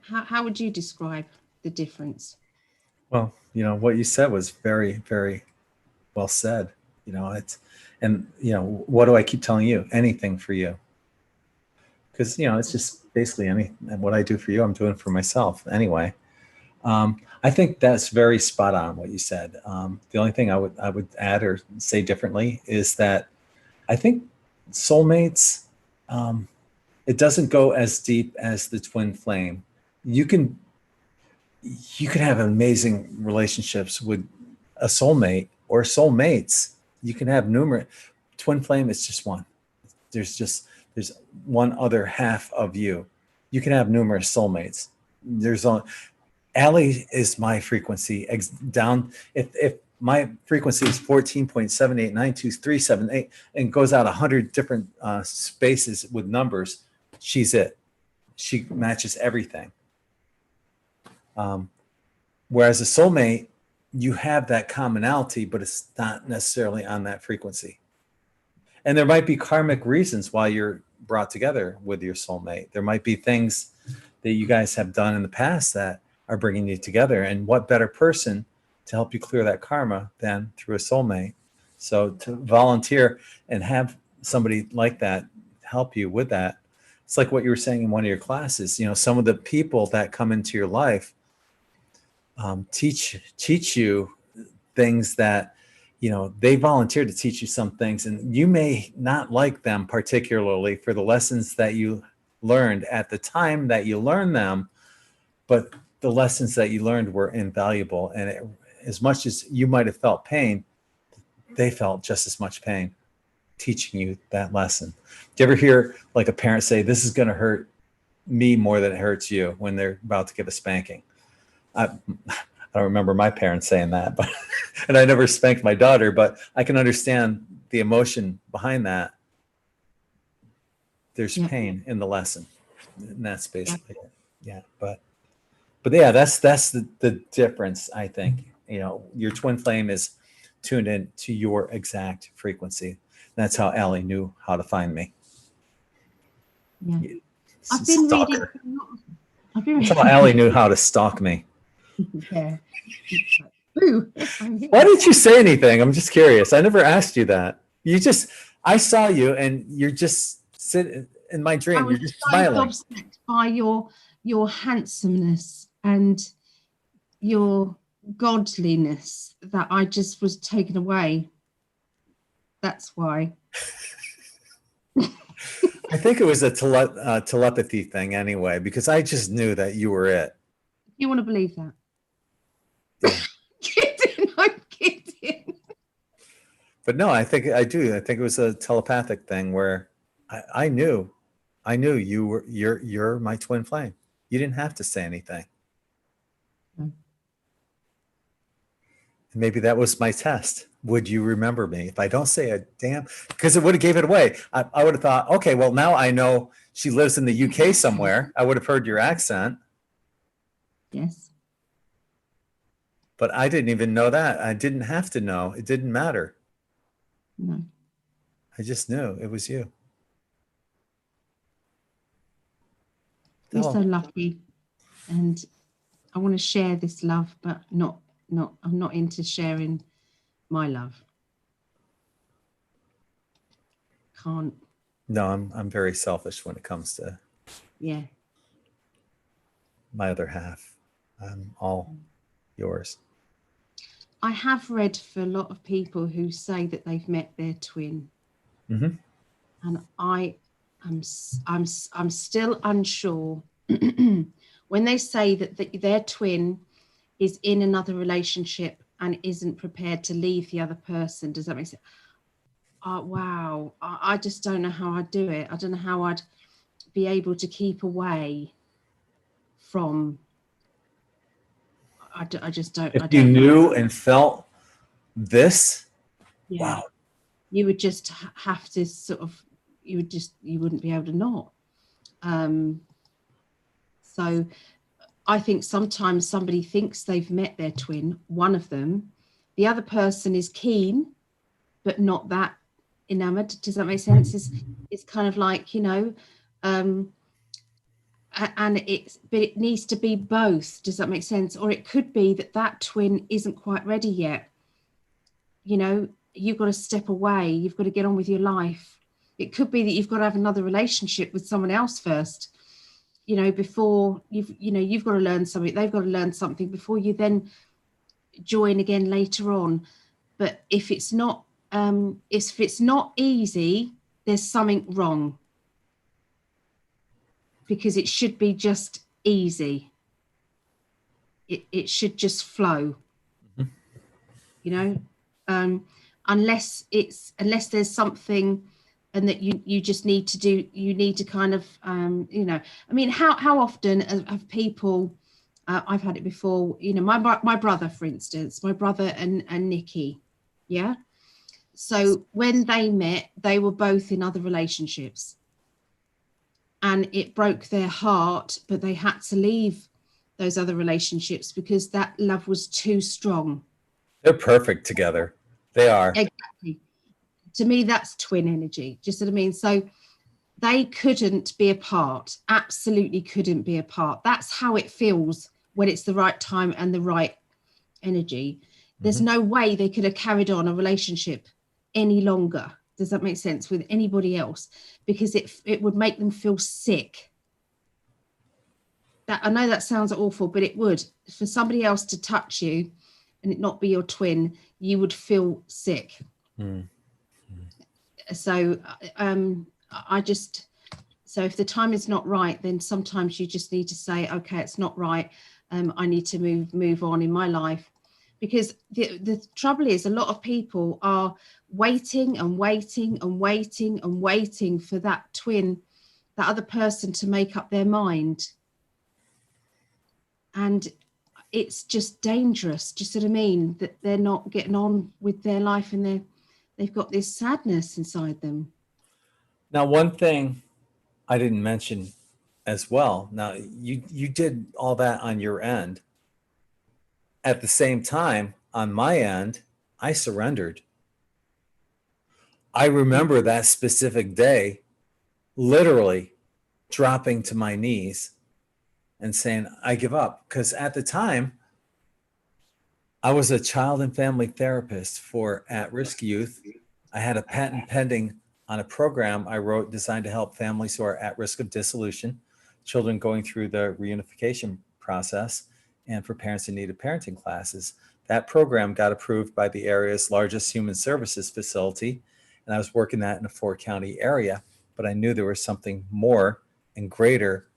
Speaker 2: How would you describe the difference?
Speaker 1: Well, you know, what you said was very, very well said. You know, what do I keep telling you? Anything for you. Because, you know, it's just basically what I do for you, I'm doing for myself anyway. I think that's very spot on what you said. The only thing I would add or say differently is that I think soulmates, it doesn't go as deep as the twin flame. You can have amazing relationships with a soulmate or soulmates. You can have numerous. Twin flame is just one. There's one other half of you. You can have numerous soulmates. Allie is my frequency down. If my frequency is 14.789238 and goes out 100 different spaces with numbers, she's it. She matches everything. Whereas a soulmate, you have that commonality, but it's not necessarily on that frequency. And there might be karmic reasons why you're brought together with your soulmate. There might be things that you guys have done in the past that are bringing you together. And what better person to help you clear that karma than through a soulmate? So to volunteer and have somebody like that help you with that, it's like what you were saying in one of your classes. You know, some of the people that come into your life teach you things that, you know, they volunteer to teach you some things, and you may not like them particularly for the lessons that you learned at the time that you learned them, but the lessons that you learned were invaluable. And as much as you might have felt pain, they felt just as much pain teaching you that lesson. Do you ever hear like a parent say, this is going to hurt me more than it hurts you, when they're about to give a spanking? I don't remember my parents saying that, but and I never spanked my daughter, but I can understand the emotion behind that. There's pain in the lesson, and that's basically it. Yeah, but yeah, that's the difference. I think, you know, your twin flame is tuned in to your exact frequency. That's how Allie knew how to find me.
Speaker 2: Yeah, I've been reading.
Speaker 1: That's how Allie knew how to stalk me.
Speaker 2: Yeah.
Speaker 1: Why didn't you say anything? I'm just curious. I never asked you that. I saw you and you're just sitting in my dream. You're just smiling.
Speaker 2: I was so obsessed by your handsomeness and your godliness that I just was taken away. That's why.
Speaker 1: I think it was a telepathy thing anyway, because I just knew that you were it.
Speaker 2: You want to believe that? I'm kidding.
Speaker 1: But no, I think I do. I think it was a telepathic thing where I knew you're my twin flame. You didn't have to say anything. Maybe that was my test. Would you remember me? If I don't say a damn, because it would have gave it away. I would have thought, okay, well, now I know she lives in the UK somewhere. I would have heard your accent.
Speaker 2: Yes.
Speaker 1: But I didn't even know that. I didn't have to know. It didn't matter.
Speaker 2: No.
Speaker 1: I just knew it was you.
Speaker 2: We're so
Speaker 1: Oh,
Speaker 2: lucky, and I want to share this love, but I'm not into sharing my love. Can't.
Speaker 1: no, I'm very selfish when it comes to
Speaker 2: Yeah.
Speaker 1: my other half. I'm all yours.
Speaker 2: I have read for a lot of people who say that they've met their twin,
Speaker 1: Mm-hmm.
Speaker 2: and I'm still unsure when they say that their twin is in another relationship and isn't prepared to leave the other person. Does that make sense? Wow, I just don't know how I'd do it. I don't know how I'd be able to keep away from. I just don't.
Speaker 1: If
Speaker 2: I
Speaker 1: you
Speaker 2: don't know.
Speaker 1: knew and felt this,
Speaker 2: Yeah.
Speaker 1: wow.
Speaker 2: You would just have to sort of. You wouldn't be able to not. So I think sometimes somebody thinks they've met their twin, one of them, the other person is keen, but not that enamored. Does that make sense? It's kind of like, and but it needs to be both. Does that make sense? Or it could be that twin isn't quite ready yet. You've got to step away. You've got to get on with your life. It could be that you've got to have another relationship with someone else first, before you've got to learn something. They've got to learn something before you then join again later on. But if it's not easy, there's something wrong, because it should be just easy. It should just flow, unless there's something, and that you just need to do. You need to kind of, how often have people? I've had it before. My brother, for instance, my brother and Nikki, yeah. So when they met, they were both in other relationships, and it broke their heart, but they had to leave those other relationships because that love was too strong.
Speaker 1: They're perfect together. They are.
Speaker 2: Exactly. To me, that's twin energy. Just what I mean? So they couldn't be apart, absolutely couldn't be apart. That's how it feels when it's the right time and the right energy. There's no way they could have carried on a relationship any longer. Does that make sense? With anybody else? Because it would make them feel sick. That, I know that sounds awful, but it would. For somebody else to touch you and it not be your twin, you would feel sick. So so if the time is not right, then sometimes you just need to say, okay, it's not right. I need to move on in my life. Because the trouble is, a lot of people are waiting and waiting and waiting and waiting for that twin, that other person, to make up their mind. And it's just dangerous. Do you see what I mean? That they're not getting on with their life, and they've got this sadness inside them.
Speaker 1: Now, one thing I didn't mention as well. Now, you did all that on your end. At the same time, on my end, I surrendered. I remember that specific day, literally dropping to my knees and saying, I give up. Because at the time, I was a child and family therapist for at-risk youth. I had a patent pending on a program I wrote designed to help families who are at risk of dissolution, children going through the reunification process, and for parents in need of parenting classes. That program got approved by the area's largest human services facility, and I was working that in a 4-county area, but I knew there was something more and greater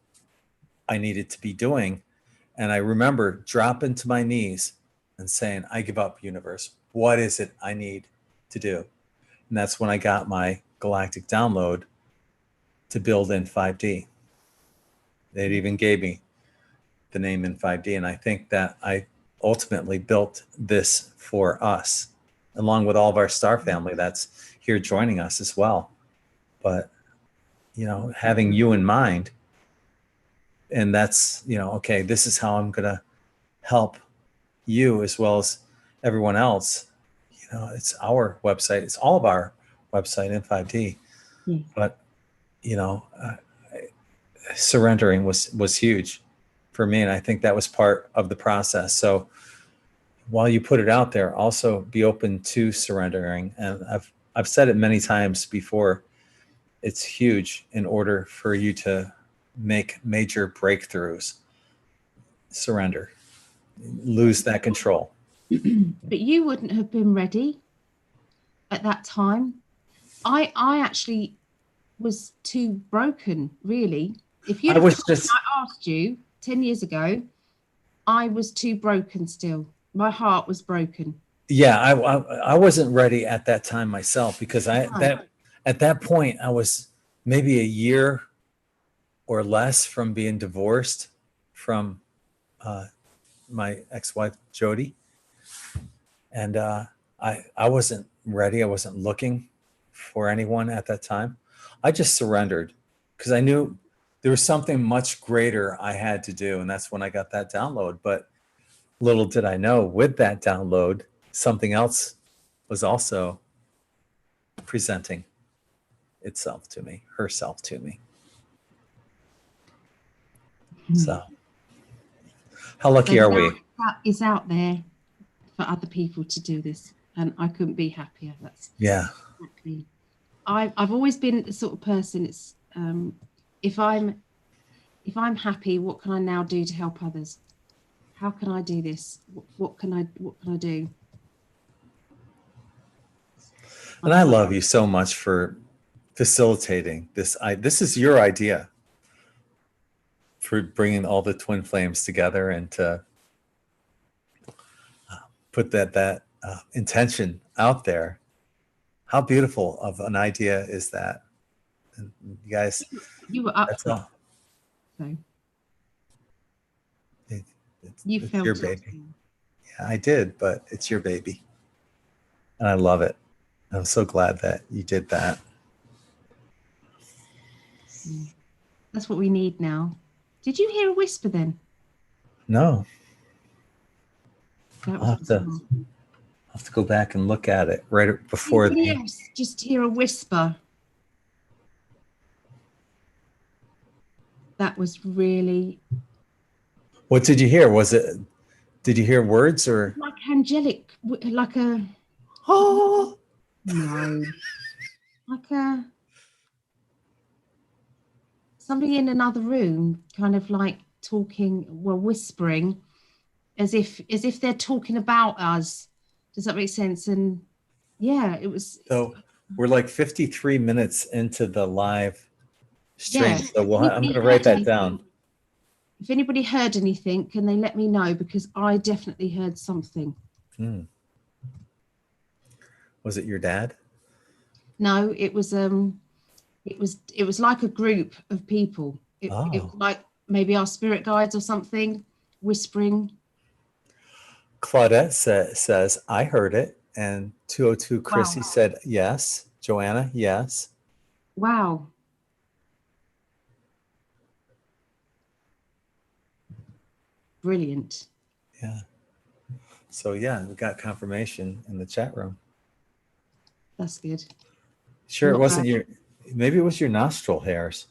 Speaker 1: I needed to be doing. And I remember dropping to my knees and saying, I give up, universe. What is it I need to do? And that's when I got my galactic download to build in 5D. It even gave me the name in 5D. And I think that I ultimately built this for us, along with all of our star family that's here joining us as well. But, you know, having you in mind, and that's, you know, okay, this is how I'm going to help you as well as everyone else. You know, it's our website. It's all of our website in 5D.
Speaker 2: Yeah.
Speaker 1: But, you know, surrendering was huge for me. And I think that was part of the process. So while you put it out there, also be open to surrendering. And I've said it many times before. It's huge in order for you to make major breakthroughs. Surrender, lose that control.
Speaker 2: But you wouldn't have been ready at that time. I actually was too broken, really. If you'd
Speaker 1: I
Speaker 2: have
Speaker 1: was
Speaker 2: told
Speaker 1: just,
Speaker 2: me, I asked you 10 years ago, I was too broken still. My heart was broken.
Speaker 1: yeah, I wasn't ready at that time myself, because at that point I was maybe a year or less from being divorced from my ex-wife Jody, and I wasn't ready. I wasn't looking for anyone at that time. I just surrendered because I knew there was something much greater I had to do, and that's when I got that download. But little did I know, with that download, something else was also presenting itself to me, herself to me. So how lucky are we?
Speaker 2: That is out there for other people to do this, and I couldn't be happier. That's
Speaker 1: Yeah.
Speaker 2: exactly. I've always been the sort of person. It's if I'm happy, what can I now do to help others? How can I do this? What can I do?
Speaker 1: And I love you so much for facilitating this. This is your idea for bringing all the twin flames together and to put that intention out there. How beautiful of an idea is that? And you guys,
Speaker 2: You were up
Speaker 1: that's
Speaker 2: for
Speaker 1: all.
Speaker 2: it, so you
Speaker 1: It's
Speaker 2: felt
Speaker 1: your
Speaker 2: it
Speaker 1: baby.
Speaker 2: too.
Speaker 1: Yeah, I did, but it's your baby. And I love it. I'm so glad that you did that.
Speaker 2: That's what we need now. Did you hear a whisper then?
Speaker 1: No,
Speaker 2: That
Speaker 1: I'll
Speaker 2: was
Speaker 1: have to, go back and look at it right before the.
Speaker 2: Yes, just hear a whisper. That was really
Speaker 1: What did you hear? Did you hear words or?
Speaker 2: like angelic, like a
Speaker 1: Oh,
Speaker 2: no, like a somebody in another room, kind of like talking, well, whispering, as if they're talking about us. Does that make sense? And yeah, it was.
Speaker 1: so we're like 53 minutes into the live stream.
Speaker 2: Yeah.
Speaker 1: So I'm going to write that down.
Speaker 2: If anybody heard anything, can they let me know? Because I definitely heard something.
Speaker 1: Was it your dad?
Speaker 2: No, it was like a group of people. It was like maybe our spirit guides or something whispering.
Speaker 1: Claudette says, I heard it. And 202 Chrissy
Speaker 2: Wow.
Speaker 1: said, yes. Joanna, yes.
Speaker 2: Wow. Brilliant.
Speaker 1: Yeah. So yeah, we got confirmation in the chat room.
Speaker 2: That's good.
Speaker 1: Sure, it wasn't maybe it was your nostril hairs.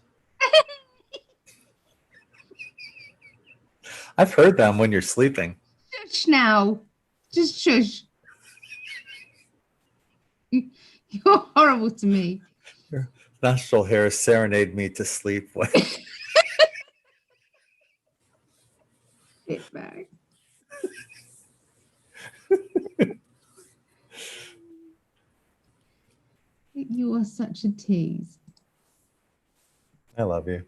Speaker 1: I've heard them when you're sleeping.
Speaker 2: Shush now. Just shush. You're horrible to me.
Speaker 1: Your nostril hairs serenade me to sleep with.
Speaker 2: Sit back. You are such a tease.
Speaker 1: I love you.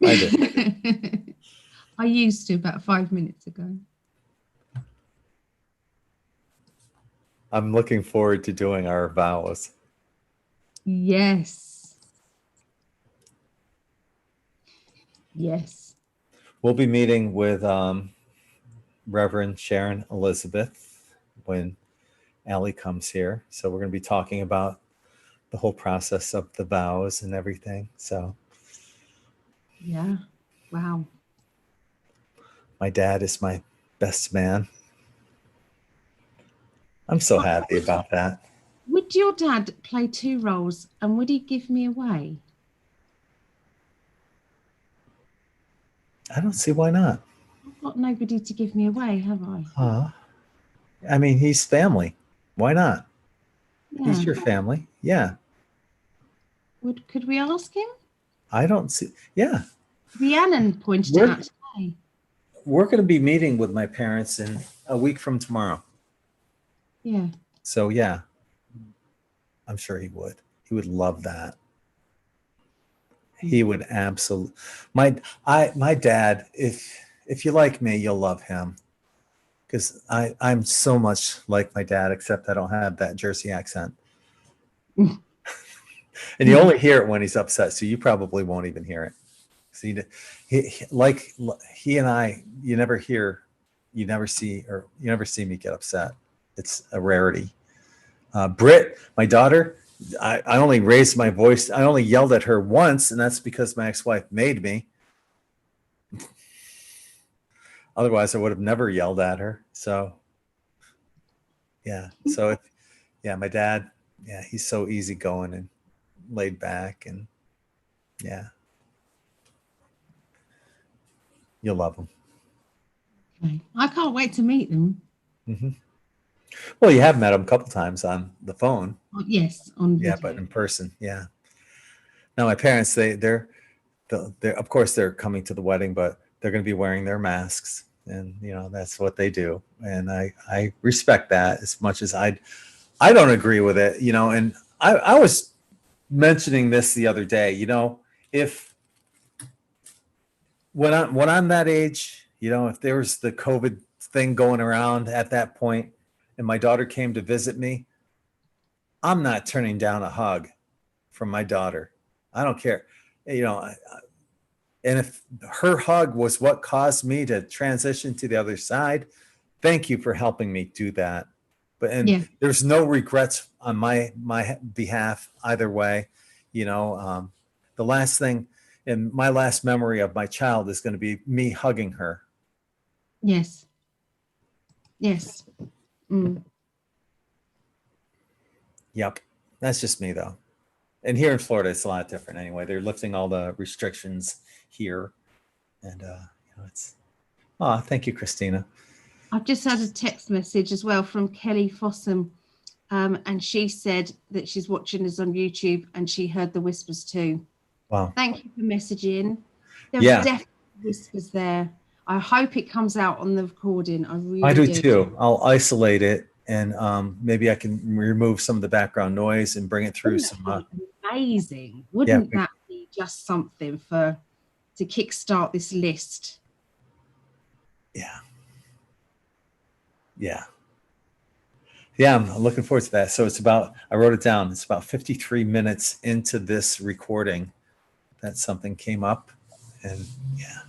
Speaker 1: I do.
Speaker 2: I used to about 5 minutes ago.
Speaker 1: I'm looking forward to doing our vows.
Speaker 2: Yes. Yes.
Speaker 1: We'll be meeting with Reverend Sharon Elizabeth when Allie comes here. So we're going to be talking about the whole process of the vows and everything. So
Speaker 2: Yeah. Wow.
Speaker 1: my dad is my best man. I'm so happy about that.
Speaker 2: Would your dad play two roles and would he give me away?
Speaker 1: I don't see why not.
Speaker 2: I've got nobody to give me away, have I?
Speaker 1: I mean, he's family. Why not?
Speaker 2: Yeah.
Speaker 1: He's your family. Yeah.
Speaker 2: Could we ask him?
Speaker 1: I don't see. Yeah.
Speaker 2: Rhiannon pointed it out today.
Speaker 1: We're going to be meeting with my parents in a week from tomorrow.
Speaker 2: Yeah.
Speaker 1: So yeah, I'm sure he would. He would love that. He would absolutely. My dad. If you like me, you'll love him. Because I'm so much like my dad, except I don't have that Jersey accent. And you only hear it when he's upset, so you probably won't even hear it. So he and I, you never see me get upset. It's a rarity. Britt, my daughter, I only raised my voice. I only yelled at her once, and that's because my ex-wife made me. Otherwise, I would have never yelled at her. So, yeah. So, my dad, yeah, he's so easygoing and laid back, and yeah, you'll love him.
Speaker 2: Okay. I can't wait to meet them.
Speaker 1: Mm-hmm. Well, you have met him a couple times on the phone.
Speaker 2: Yes, on video.
Speaker 1: Yeah, but in person, yeah. Now, my parents, they're of course they're coming to the wedding, but they're going to be wearing their masks. And that's what they do, and I respect that as much as I don't agree with it, and I was mentioning this the other day, if when I'm that age, if there was the COVID thing going around at that point and my daughter came to visit me, I'm not turning down a hug from my daughter. I don't care, and if her hug was what caused me to transition to the other side, thank you for helping me do that. There's no regrets on my behalf either way. The last thing and my last memory of my child is going to be me hugging her.
Speaker 2: Yes. Mm.
Speaker 1: Yep. That's just me though. And here in Florida, it's a lot different anyway. They're lifting all the restrictions here. And, thank you, Christina.
Speaker 2: I've just had a text message as well from Kelly Fossum. And she said that she's watching us on YouTube and she heard the whispers too.
Speaker 1: Wow.
Speaker 2: Thank you for messaging. There are definitely whispers there. I hope it comes out on the recording. I
Speaker 1: do too. I'll isolate it and maybe I can remove some of the background noise and bring it through some.
Speaker 2: Amazing. Wouldn't that be just something to kickstart this list?
Speaker 1: Yeah. Yeah, I'm looking forward to that. So I wrote it down. It's about 53 minutes into this recording that something came up, and yeah.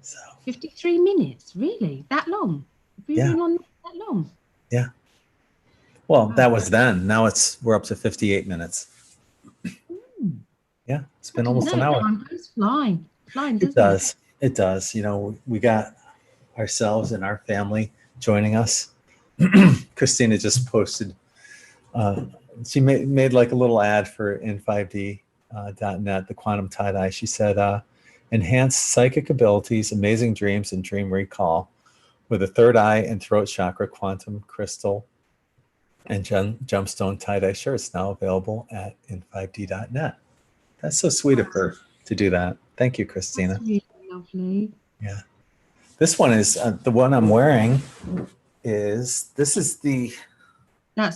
Speaker 1: So
Speaker 2: 53 minutes, really? That long? Have we been on that long?
Speaker 1: Yeah. Well, that was then. Now we're up to 58 minutes. Yeah, it's been almost an hour.
Speaker 2: Time goes flying.
Speaker 1: It does. It does. We got ourselves and our family joining us. Christina just posted. She made like a little ad for in5d.net, the quantum tie-dye. She said, enhanced psychic abilities, amazing dreams, and dream recall with a third eye and throat chakra quantum crystal and gemstone tie-dye shirts now available at in5d.net. That's so sweet of her to do that. Thank you, Christina.
Speaker 2: That's really lovely.
Speaker 1: Yeah. This one is the one I'm wearing. That's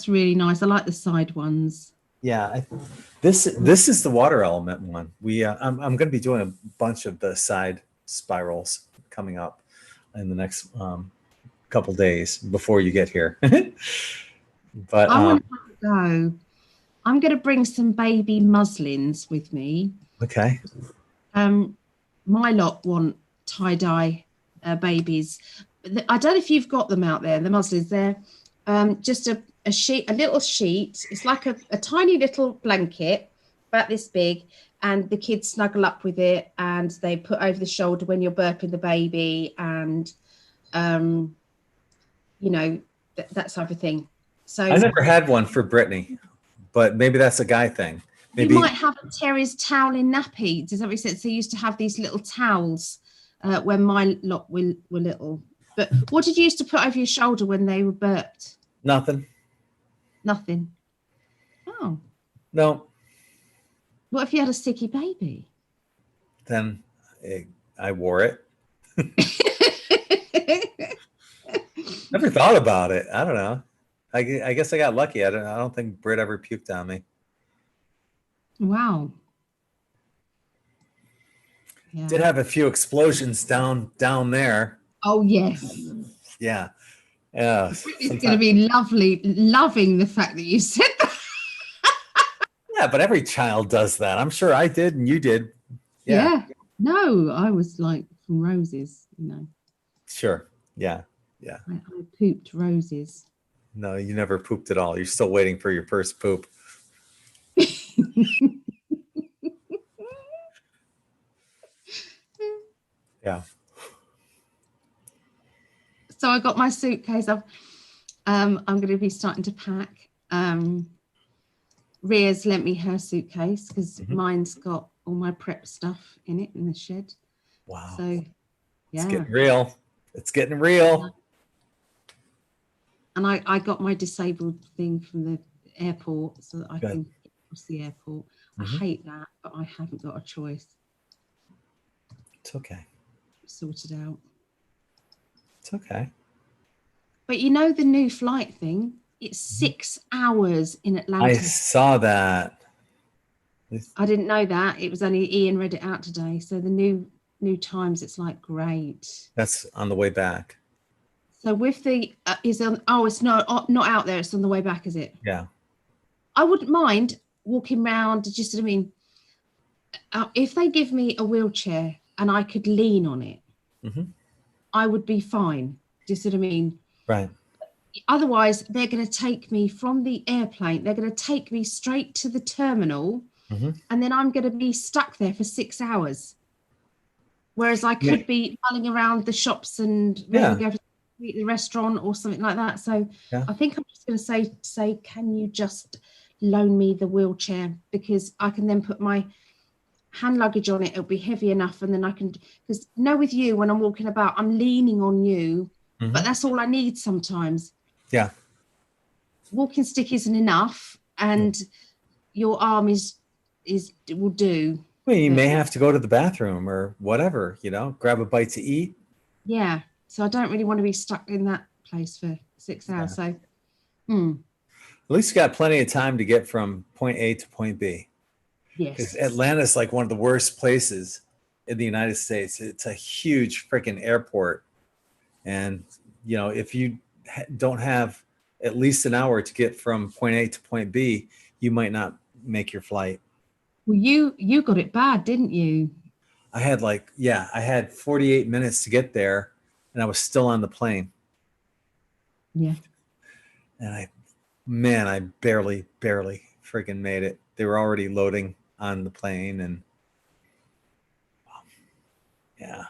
Speaker 2: really nice. I like the side ones.
Speaker 1: Yeah, this is the water element one. I'm going to be doing a bunch of the side spirals coming up in the next couple days before you get here. But
Speaker 2: I want to go. I'm going to bring some baby muslins with me.
Speaker 1: Okay.
Speaker 2: My lot want tie-dye babies. I don't know if you've got them out there, the muslins. They're just a sheet, a little sheet. It's like a tiny little blanket, about this big, and the kids snuggle up with it, and they put over the shoulder when you're burping the baby, and you know, that type of thing. So
Speaker 1: I never had one for Brittany, but maybe that's a guy thing. Maybe
Speaker 2: you might have a terrier's towel in nappy. Does that make sense? They used to have these little towels when my lot were little. But what did you used to put over your shoulder when they were burped?
Speaker 1: nothing.
Speaker 2: Nothing. Oh.
Speaker 1: No.
Speaker 2: What if you had a sticky baby?
Speaker 1: Then I wore it. Never thought about it. I don't know. I guess I got lucky. I don't think Britt ever puked on me.
Speaker 2: Wow. Yeah.
Speaker 1: Did have a few explosions down there.
Speaker 2: Oh yes.
Speaker 1: Yeah. Yeah.
Speaker 2: It's going to be loving the fact that you said that.
Speaker 1: Yeah, but every child does that. I'm sure I did and you did. Yeah.
Speaker 2: No, I was like from roses, you know.
Speaker 1: Sure. Yeah. Yeah.
Speaker 2: I pooped roses.
Speaker 1: No, you never pooped at all. You're still waiting for your first poop. Yeah.
Speaker 2: So I got my suitcase. I'm going to be starting to pack. Ria's lent me her suitcase because mine's got all my prep stuff in it in the shed.
Speaker 1: Wow.
Speaker 2: So yeah,
Speaker 1: it's getting real. It's getting real.
Speaker 2: And I got my disabled thing from the airport so that I can get across the airport. I hate that, but I haven't got a choice.
Speaker 1: It's okay.
Speaker 2: Sorted out.
Speaker 1: It's okay.
Speaker 2: But you know the new flight thing? It's 6 hours in Atlanta.
Speaker 1: I saw that.
Speaker 2: I didn't know that. It was only Ian read it out today. So the new times, it's like great.
Speaker 1: That's on the way back.
Speaker 2: So with the it's not out there. It's on the way back, is it?
Speaker 1: Yeah.
Speaker 2: I wouldn't mind walking around. Just what I mean, if they give me a wheelchair and I could lean on it, I would be fine. Just what I mean.
Speaker 1: Right.
Speaker 2: Otherwise, they're going to take me from the airplane. They're going to take me straight to the terminal, and then I'm going to be stuck there for 6 hours. Whereas I could be running around the shops and maybe go to the restaurant or something like that. So I think I'm just going to say, can you just loan me the wheelchair, because I can then put my hand luggage on it. It'll be heavy enough, and then I can, because with you, when I'm walking about, I'm leaning on you, but that's all I need sometimes.
Speaker 1: Yeah.
Speaker 2: Walking stick isn't enough, and your arm will do.
Speaker 1: Well, you may have to go to the bathroom or whatever, grab a bite to eat.
Speaker 2: Yeah. So I don't really want to be stuck in that place for 6 hours.
Speaker 1: Yeah.
Speaker 2: So
Speaker 1: at least you got plenty of time to get from point A to point B.
Speaker 2: Yes.
Speaker 1: Because Atlanta's like one of the worst places in the United States. It's a huge freaking airport. And, if you don't have at least an hour to get from point A to point B, you might not make your flight.
Speaker 2: Well, you got it bad, didn't you?
Speaker 1: I had I had 48 minutes to get there, and I was still on the plane.
Speaker 2: Yeah.
Speaker 1: And I barely freaking made it. They were already loading on the plane, and yeah.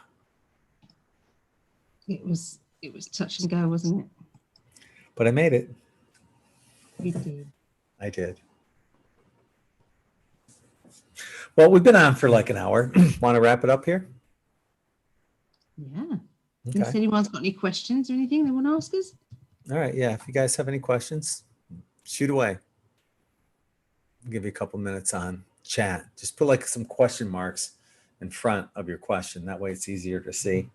Speaker 2: It was touch and go, wasn't it?
Speaker 1: But I made it.
Speaker 2: You did.
Speaker 1: I did. Well, we've been on for like an hour. Want to wrap it up here?
Speaker 2: Yeah.
Speaker 1: Okay.
Speaker 2: Unless anyone's got any questions or anything they want to ask us?
Speaker 1: All right. Yeah. If you guys have any questions, shoot away. I'll give you a couple minutes on chat. Just put some question marks in front of your question. That way it's easier to see.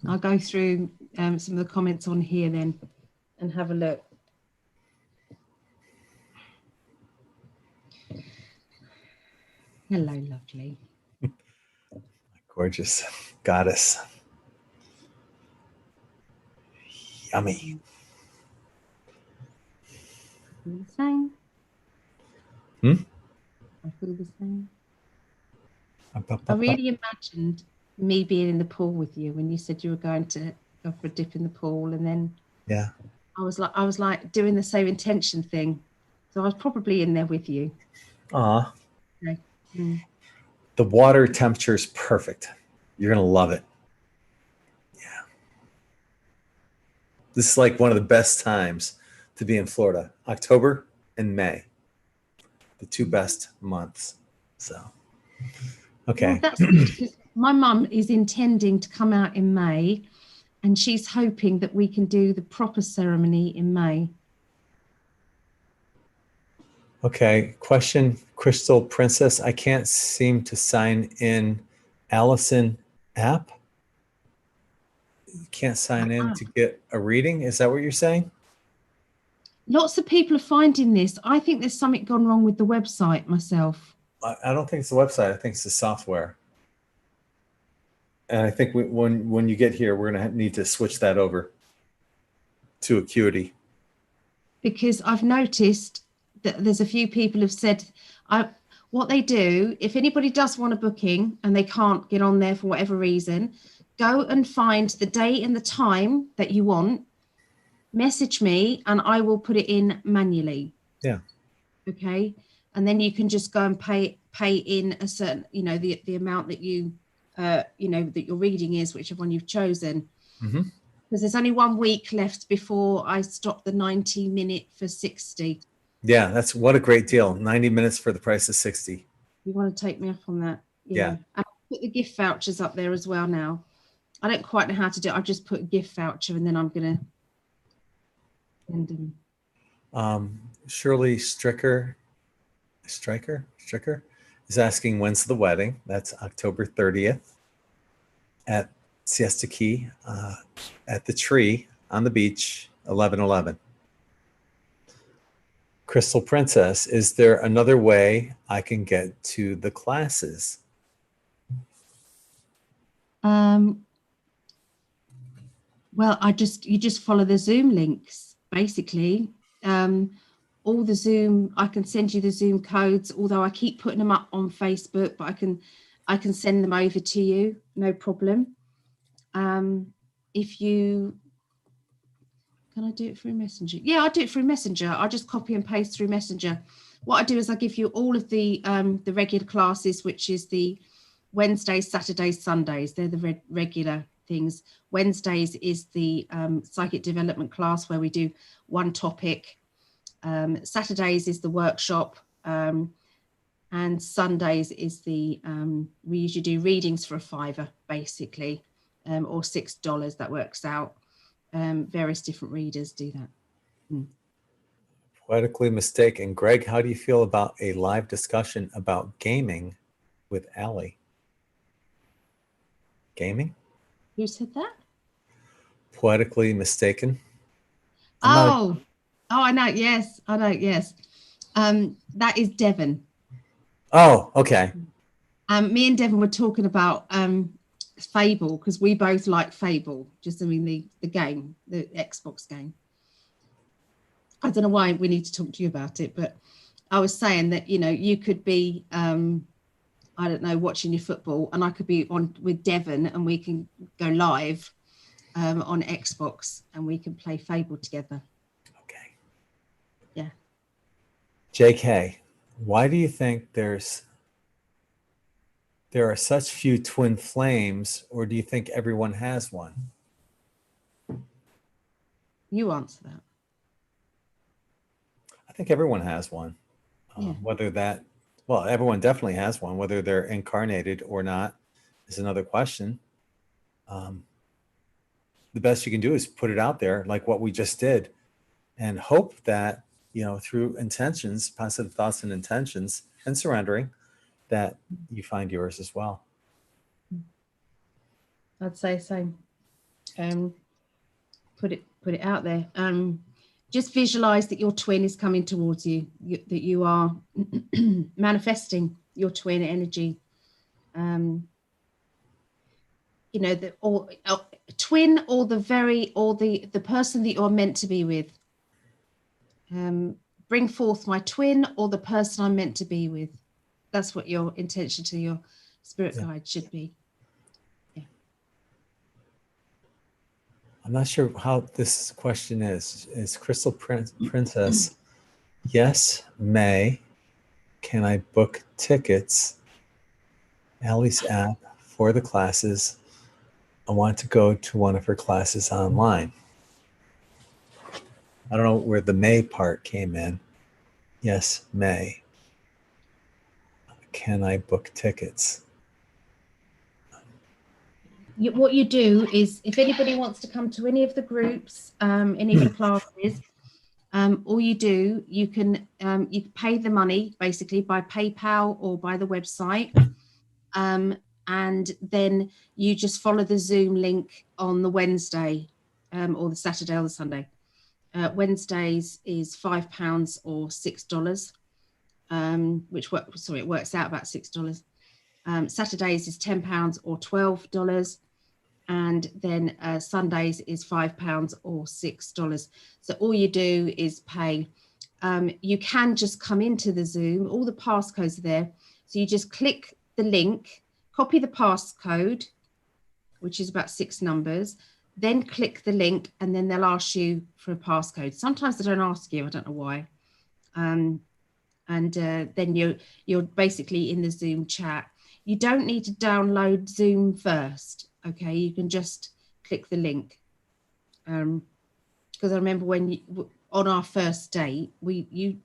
Speaker 2: I'll go through some of the comments on here then and have a look. Hello, lovely.
Speaker 1: Gorgeous goddess. Yummy.
Speaker 2: I feel the same.
Speaker 1: I
Speaker 2: feel the same. I really imagined me being in the pool with you when you said you were going to go for a dip in the pool, and then
Speaker 1: Yeah.
Speaker 2: I was like doing the same intention thing. So I was probably in there with you.
Speaker 1: Aw.
Speaker 2: Okay. Mm.
Speaker 1: The water temperature is perfect. You're going to love it. Yeah. This is like one of the best times to be in Florida. October and May, the two best months. So, okay.
Speaker 2: Well, that's good because my mum is intending to come out in May, and she's hoping that we can do the proper ceremony in May.
Speaker 1: Okay. Question, Crystal Princess. I can't seem to sign in Alison app. You can't sign in to get a reading. Is that what you're saying?
Speaker 2: Lots of people are finding this. I think there's something gone wrong with the website myself.
Speaker 1: I don't think it's the website. I think it's the software. And I think when you get here, we're going to need to switch that over to Acuity.
Speaker 2: Because I've noticed that there's a few people have said, what they do, if anybody does want a booking and they can't get on there for whatever reason, go and find the date and the time that you want, message me, and I will put it in manually.
Speaker 1: Yeah.
Speaker 2: Okay. And then you can just go and pay in a certain, the amount that you, that your reading is, whichever one you've chosen.
Speaker 1: Mm-hmm.
Speaker 2: Because there's only 1 week left before I stop the 90-minute for 60.
Speaker 1: Yeah, that's what a great deal. 90 minutes for the price of 60.
Speaker 2: You want to take me up on that?
Speaker 1: Yeah.
Speaker 2: And I'll put the gift vouchers up there as well now. I don't quite know how to do it. I'll just put a gift voucher and then I'm going to send them.
Speaker 1: Shirley Stricker is asking, when's the wedding? That's October 30th at Siesta Key, at the tree on the beach, 11/11. Crystal Princess, is there another way I can get to the classes?
Speaker 2: Well, you just follow the Zoom links, basically. All the Zoom, I can send you the Zoom codes, although I keep putting them up on Facebook, but I can send them over to you, no problem. Can I do it through Messenger? Yeah, I'll do it through Messenger. I'll just copy and paste through Messenger. What I do is I give you all of the regular classes, which is the Wednesdays, Saturdays, Sundays. They're the regular things. Wednesdays is the psychic development class where we do one topic. Saturdays is the workshop. And Sundays is we usually do readings for $5, basically, or $6. That works out. Various different readers do that.
Speaker 1: Poetically Mistaken. Gregg, how do you feel about a live discussion about gaming with Allie? Gaming?
Speaker 2: Who said that?
Speaker 1: Poetically Mistaken.
Speaker 2: I know. Yes, I know. Yes. That is Devon.
Speaker 1: Oh, okay.
Speaker 2: Me and Devon were talking about Fable, because we both like Fable, the game, the Xbox game. I don't know why we need to talk to you about it, but I was saying that, you could be, I don't know, watching your football, and I could be on with Devon, and we can go live on Xbox, and we can play Fable together.
Speaker 1: Okay.
Speaker 2: Yeah.
Speaker 1: JK, why do you think there are such few twin flames, or do you think everyone has one?
Speaker 2: You answer that.
Speaker 1: I think everyone has one.
Speaker 2: Yeah.
Speaker 1: Everyone definitely has one. Whether they're incarnated or not is another question. The best you can do is put it out there, like what we just did, and hope that, through intentions, positive thoughts and intentions, and surrendering, that you find yours as well.
Speaker 2: I'd say same. Put it out there. Just visualize that your twin is coming towards you, that you are manifesting your twin energy. Twin, or the person that you're meant to be with. Bring forth my twin, or the person I'm meant to be with. That's what your intention to spirit guide should be. Yeah.
Speaker 1: I'm not sure how this question is. Is Crystal Princess, yes, May. Can I book tickets? Allie's app for the classes. I want to go to one of her classes online. I don't know where the May part came in. Yes, May. Can I book tickets?
Speaker 2: What you do is, if anybody wants to come to any of the groups, any of the classes, all you do, you can pay the money basically by PayPal or by the website, and then you just follow the Zoom link on the Wednesday, or the Saturday or the Sunday. Wednesdays is £5 or $6, it works out about $6. Saturdays is £10 or $12, and then Sundays is £5 or $6. So all you do is pay. You can just come into the Zoom. All the passcodes are there. So you just click the link, copy the passcode, which is about 6 numbers, then click the link, and then they'll ask you for a passcode. Sometimes they don't ask you, I don't know why. And then you're basically in the Zoom chat. You don't need to download Zoom first, okay? You can just click the link. Because I remember when on our first date, you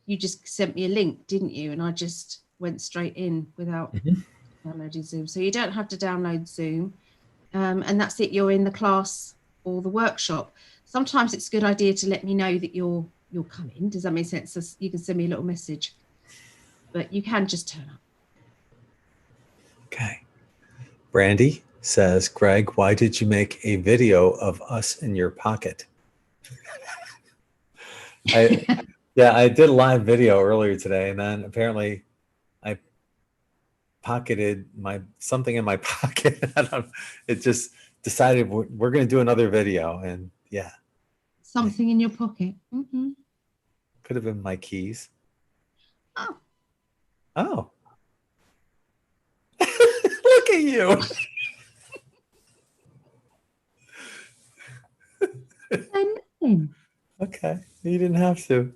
Speaker 2: just sent me a link, didn't you? And I just went straight in without downloading Zoom. So you don't have to download Zoom. And that's it, you're in the class or the workshop. Sometimes it's a good idea to let me know that you're coming. Does that make sense? So you can send me a little message, but you can just turn up.
Speaker 1: Okay. Brandy says, Greg, why did you make a video of us in your pocket? I did a live video earlier today, and then apparently I pocketed something in my pocket. It just decided we're going to do another video, and yeah.
Speaker 2: Something in your pocket.
Speaker 1: Could have been my keys.
Speaker 2: Oh.
Speaker 1: Look at you. Okay, you didn't have to.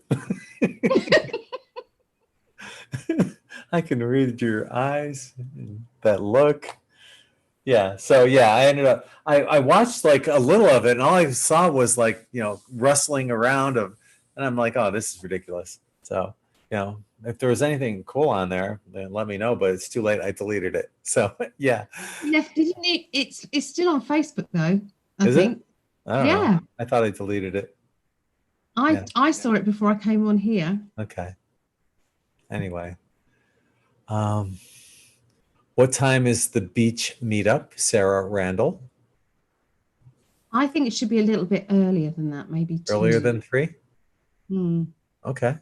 Speaker 1: I can read your eyes, that look. Yeah, so yeah, I ended up, I watched like a little of it, and all I saw was like, rustling around and I'm like, oh, this is ridiculous. So, if there was anything cool on there, then let me know, but it's too late. I deleted it. So yeah.
Speaker 2: Didn't it? It's still on Facebook though, I
Speaker 1: Is
Speaker 2: think.
Speaker 1: It? I don't know. I thought I deleted it.
Speaker 2: I saw it before I came on here.
Speaker 1: Okay. Anyway. What time is the beach meetup, Sarah Randall?
Speaker 2: I think it should be a little bit earlier than that, maybe 2.
Speaker 1: Earlier than 3? Okay.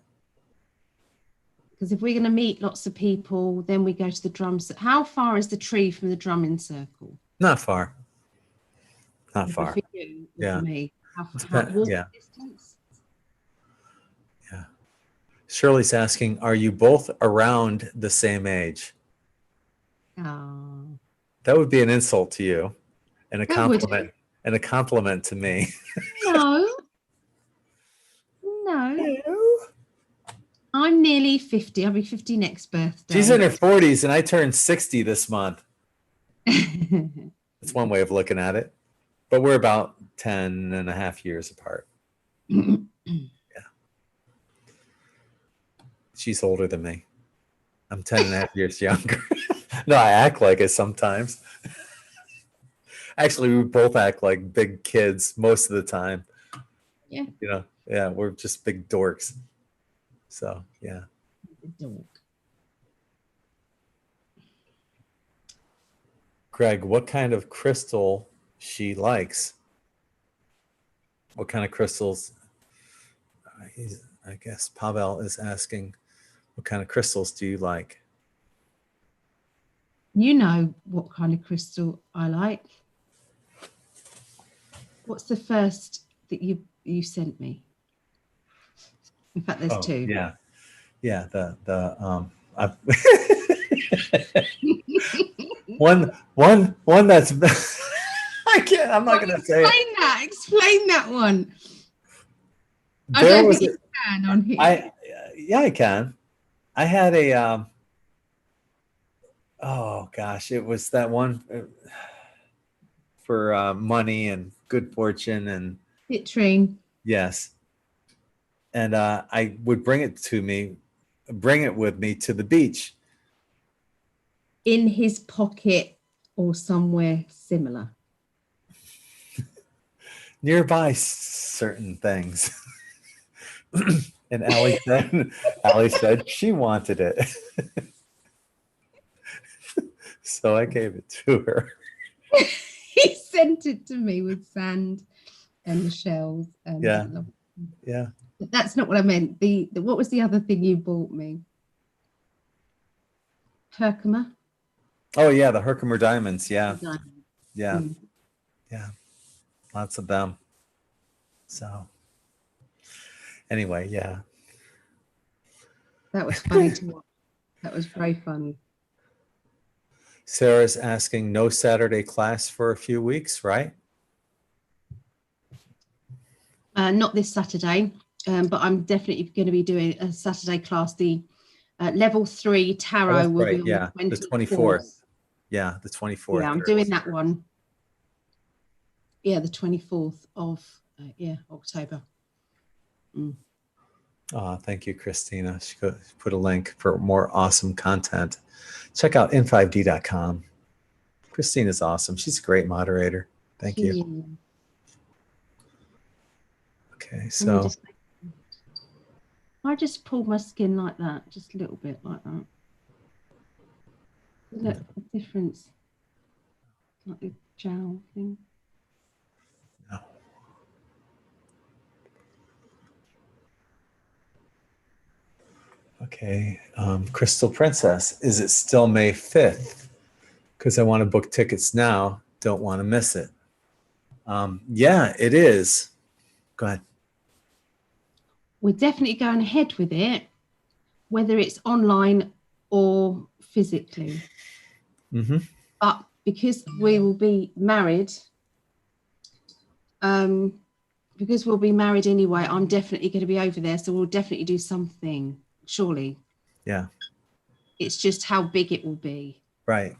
Speaker 2: Because if we're going to meet lots of people, then we go to the drums. How far is the tree from the drumming circle?
Speaker 1: Not far. Not far.
Speaker 2: For you,
Speaker 1: yeah.
Speaker 2: For me.
Speaker 1: Yeah. Distance? Yeah. Shirley's asking, are you both around the same age?
Speaker 2: Oh.
Speaker 1: That would be an insult to you, and a compliment, to me.
Speaker 2: No. I'm nearly 50. I'll be 50 next birthday.
Speaker 1: She's in her 40s, and I turned 60 this month. That's one way of looking at it. But we're about 10 and a half years apart. Yeah. She's older than me. I'm 10 and a half years younger. No, I act like it sometimes. Actually, we both act like big kids most of the time.
Speaker 2: Yeah.
Speaker 1: Yeah, we're just big dorks. So, yeah. Greg, what kind of crystal she likes? What kind of crystals? I guess Pavel is asking, what kind of crystals do you like?
Speaker 2: You know what kind of crystal I like. What's the first that you sent me? In fact, there's 2.
Speaker 1: Yeah. Yeah, One that's I can't. I'm not going to say it.
Speaker 2: Explain that. Explain that one. I
Speaker 1: There
Speaker 2: don't
Speaker 1: was
Speaker 2: think you can on here.
Speaker 1: yeah, I can. I had a oh gosh, it was that one for money and good fortune and
Speaker 2: Pit train.
Speaker 1: yes. And I would bring it with me to the beach.
Speaker 2: In his pocket or somewhere similar.
Speaker 1: Nearby certain things. And Allie said she wanted it. So I gave it to her.
Speaker 2: He sent it to me with sand and the shells. And
Speaker 1: Yeah. Yeah.
Speaker 2: But that's not what I meant. What was the other thing you bought me? Herkimer?
Speaker 1: Oh yeah, the Herkimer diamonds. Yeah. Yeah.
Speaker 2: Mm.
Speaker 1: Yeah. Lots of them. So anyway, yeah.
Speaker 2: That was funny to watch. That was very funny.
Speaker 1: Sarah's asking no Saturday class for a few weeks, right?
Speaker 2: Not this Saturday, but I'm definitely going to be doing a Saturday class. The level 3 tarot will be on the 24th.
Speaker 1: Yeah, the 24th.
Speaker 2: Yeah, I'm doing that one. Yeah, the 24th of October. Mm.
Speaker 1: Oh, thank you, Christina. She put a link for more awesome content. Check out in5d.com. Christina's awesome. She's a great moderator. Thank you. Okay, so
Speaker 2: I just pulled my skin like that, just a little bit like that. Look, the difference. Like the gel thing.
Speaker 1: No. Okay, Crystal Princess, is it still May 5th? Because I want to book tickets now. Don't want to miss it. Yeah, it is. Go ahead.
Speaker 2: We're definitely going ahead with it, whether it's online or physically.
Speaker 1: Mm-hmm.
Speaker 2: But because we will be married, because we'll be married anyway, I'm definitely going to be over there. So we'll definitely do something, surely.
Speaker 1: Yeah.
Speaker 2: It's just how big it will be.
Speaker 1: Right.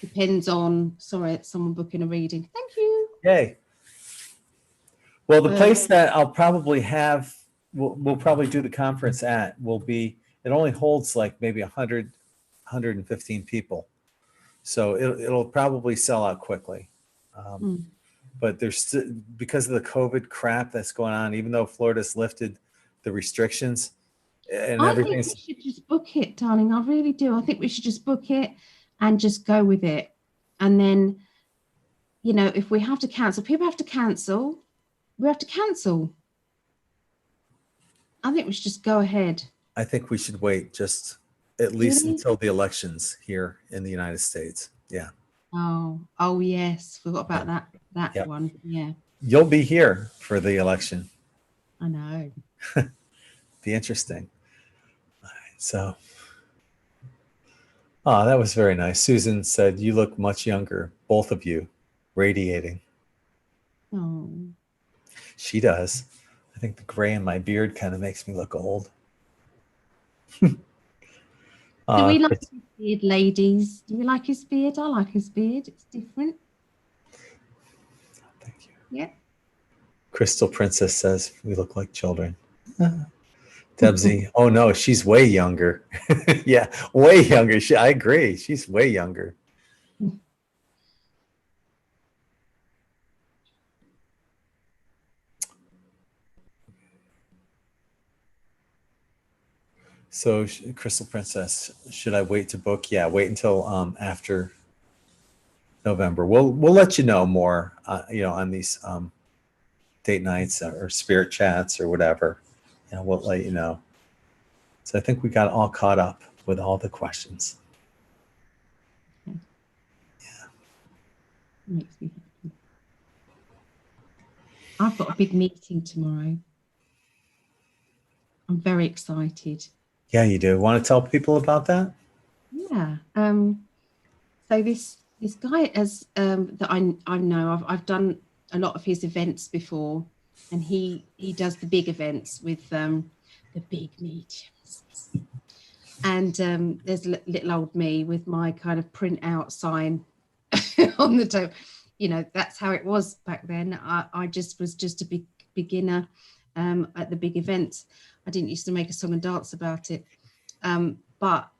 Speaker 2: Depends on, sorry, someone booking a reading. Thank you.
Speaker 1: Yay. Well, the place that I'll probably have, we'll probably do the conference at will be, it only holds like maybe 100, 115 people. So it'll probably sell out quickly. But there's because of the COVID crap that's going on, even though Florida's lifted the restrictions and everything.
Speaker 2: I think we should just book it, darling. I really do. I think we should just book it and just go with it. And then, you know, if we have to cancel, people have to cancel. We have to cancel. I think we should just go ahead.
Speaker 1: I think we should wait just at least until the elections here in the United States. Yeah.
Speaker 2: Oh yes. Forgot about that one. Yeah.
Speaker 1: You'll be here for the election.
Speaker 2: I know.
Speaker 1: Be interesting. All right, so. Oh, that was very nice. Susan said, you look much younger, both of you, radiating.
Speaker 2: Oh.
Speaker 1: She does. I think the gray in my beard kind of makes me look old. Do
Speaker 2: we like his beard, ladies? Do we like his beard? I like his beard. It's different.
Speaker 1: Thank you.
Speaker 2: Yeah.
Speaker 1: Crystal Princess says, we look like children. Debsy, oh no, she's way younger. Yeah, way younger. I agree. She's way younger. So, Crystal Princess, should I wait to book? Yeah, wait until after November. We'll let you know more, you know, on these date nights or spirit chats or whatever. Yeah, we'll let you know. So I think we got all caught up with all the questions.
Speaker 2: Yeah. Makes me happy. I've got a big meeting tomorrow. I'm very excited.
Speaker 1: Yeah, you do. Want to tell people about that?
Speaker 2: Yeah. So this guy as that I know I've done a lot of his events before, and he does the big events with the big mediums. And there's little old me with my kind of print out sign on the toe. You know, that's how it was back then. I just was just a big beginner at the big events. I didn't used to make a song and dance about it. But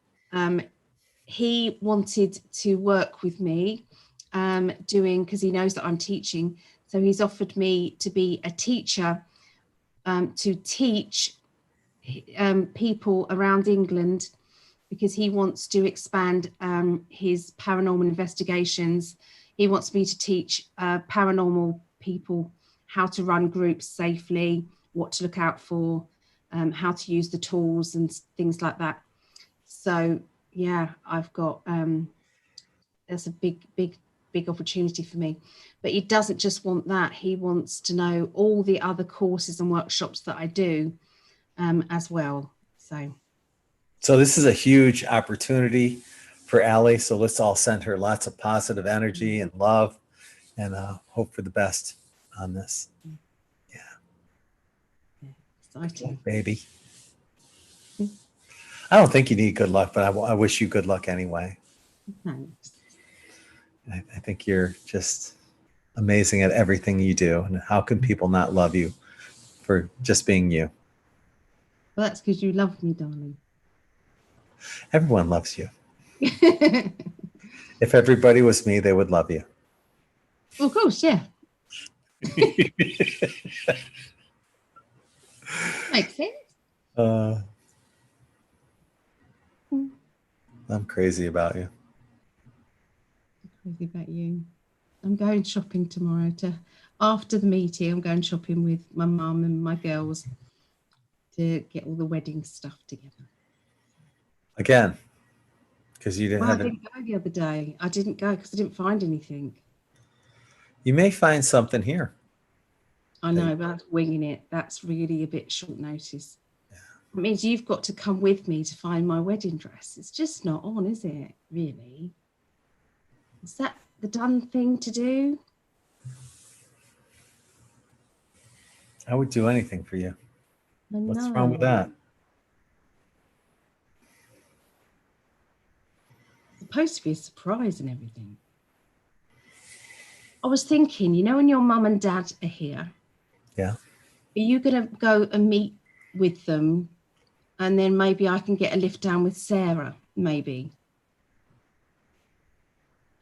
Speaker 2: he wanted to work with me doing, because he knows that I'm teaching. So he's offered me to be a teacher to teach people around England, because he wants to expand his paranormal investigations. He wants me to teach paranormal people how to run groups safely, what to look out for, how to use the tools and things like that. So yeah, I've got that's a big opportunity for me. But he doesn't just want that. He wants to know all the other courses and workshops that I do as well.
Speaker 1: So this is a huge opportunity for Allie. So let's all send her lots of positive energy and love, and hope for the best on this.
Speaker 2: Yeah, exciting.
Speaker 1: Baby. I don't think you need good luck, but I wish you good luck anyway.
Speaker 2: Thanks.
Speaker 1: I think you're just amazing at everything you do. And how can people not love you for just being you?
Speaker 2: Well, that's because you love me, darling.
Speaker 1: Everyone loves you. If everybody was me, they would love you.
Speaker 2: Well, of course, yeah. Makes sense.
Speaker 1: I'm crazy about you.
Speaker 2: Crazy about you. I'm going shopping tomorrow. After the meeting, I'm going shopping with my mum and my girls to get all the wedding stuff together.
Speaker 1: Again, because you
Speaker 2: I didn't go the other day. I didn't go because I didn't find anything.
Speaker 1: You may find something here.
Speaker 2: I know, but that's winging it. That's really a bit short notice. Yeah. It means you've got to come with me to find my wedding dress. It's just not on, is it? Really? Is that the done thing to do?
Speaker 1: I would do anything for you. What's wrong with that?
Speaker 2: It's supposed to be a surprise and everything. I was thinking, you know, when your mum and dad are here,
Speaker 1: yeah,
Speaker 2: are you going to go and meet with them, and then maybe I can get a lift down with Sarah? Maybe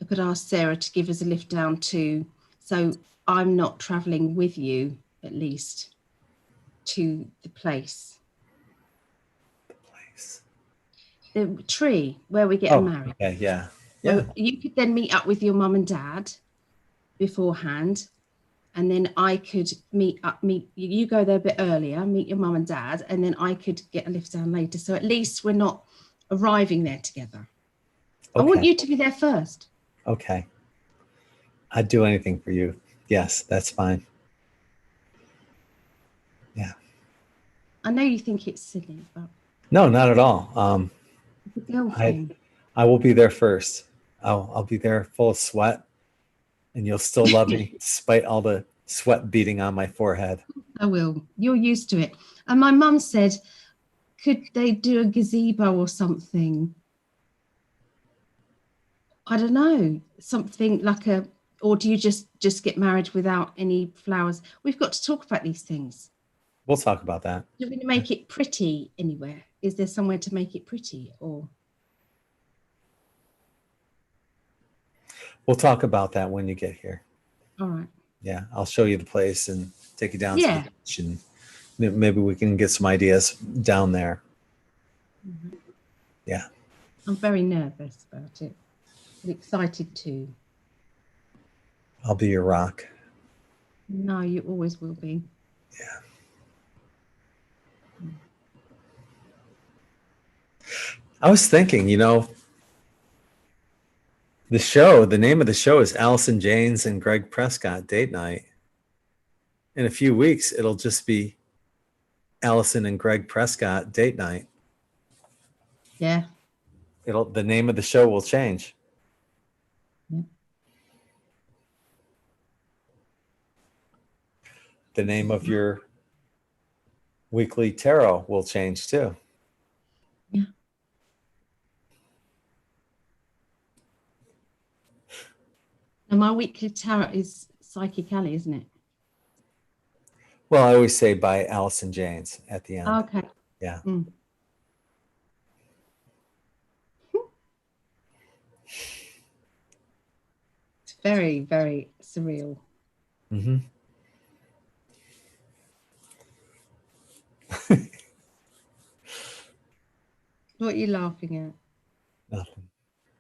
Speaker 2: I could ask Sarah to give us a lift down too, so I'm not traveling with you, at least to the place. The tree where we get married.
Speaker 1: Yeah.
Speaker 2: So you could then meet up with your mum and dad beforehand, and then I could meet you go there a bit earlier, meet your mum and dad, and then I could get a lift down later. So at least we're not arriving there together. Okay. I want you to be there first.
Speaker 1: Okay. I'd do anything for you. Yes, that's fine. Yeah.
Speaker 2: I know you think it's silly, but
Speaker 1: no, not at all.
Speaker 2: the girl thing.
Speaker 1: I will be there first. I'll be there full of sweat, and you'll still love me despite all the sweat beating on my forehead.
Speaker 2: I will. You're used to it. And my mum said, could they do a gazebo or something? I don't know, something like or do you just get married without any flowers? We've got to talk about these things.
Speaker 1: We'll talk about that.
Speaker 2: Do we make it pretty anywhere? Is there somewhere to make it pretty, or?
Speaker 1: We'll talk about that when you get here.
Speaker 2: All right.
Speaker 1: Yeah, I'll show you the place and take you down to the beach, and maybe we can get some ideas down there.
Speaker 2: Mm-hmm.
Speaker 1: Yeah.
Speaker 2: I'm very nervous about it, but excited too.
Speaker 1: I'll be your rock.
Speaker 2: No, you always will be.
Speaker 1: Yeah. I was thinking, you know, the name of the show is Alison Janes and Gregg Prescott Date Night. In a few weeks, it'll just be Alison and Gregg Prescott Date Night.
Speaker 2: Yeah.
Speaker 1: the name of the show will change.
Speaker 2: Yeah.
Speaker 1: The name of your weekly tarot will change too.
Speaker 2: Yeah. And my weekly tarot is Psychic Alley, isn't it?
Speaker 1: Well, I always say by Alison Janes at the end.
Speaker 2: Okay.
Speaker 1: Yeah.
Speaker 2: Mm. It's very, very surreal.
Speaker 1: Mm-hmm.
Speaker 2: What are you laughing at?
Speaker 1: Nothing.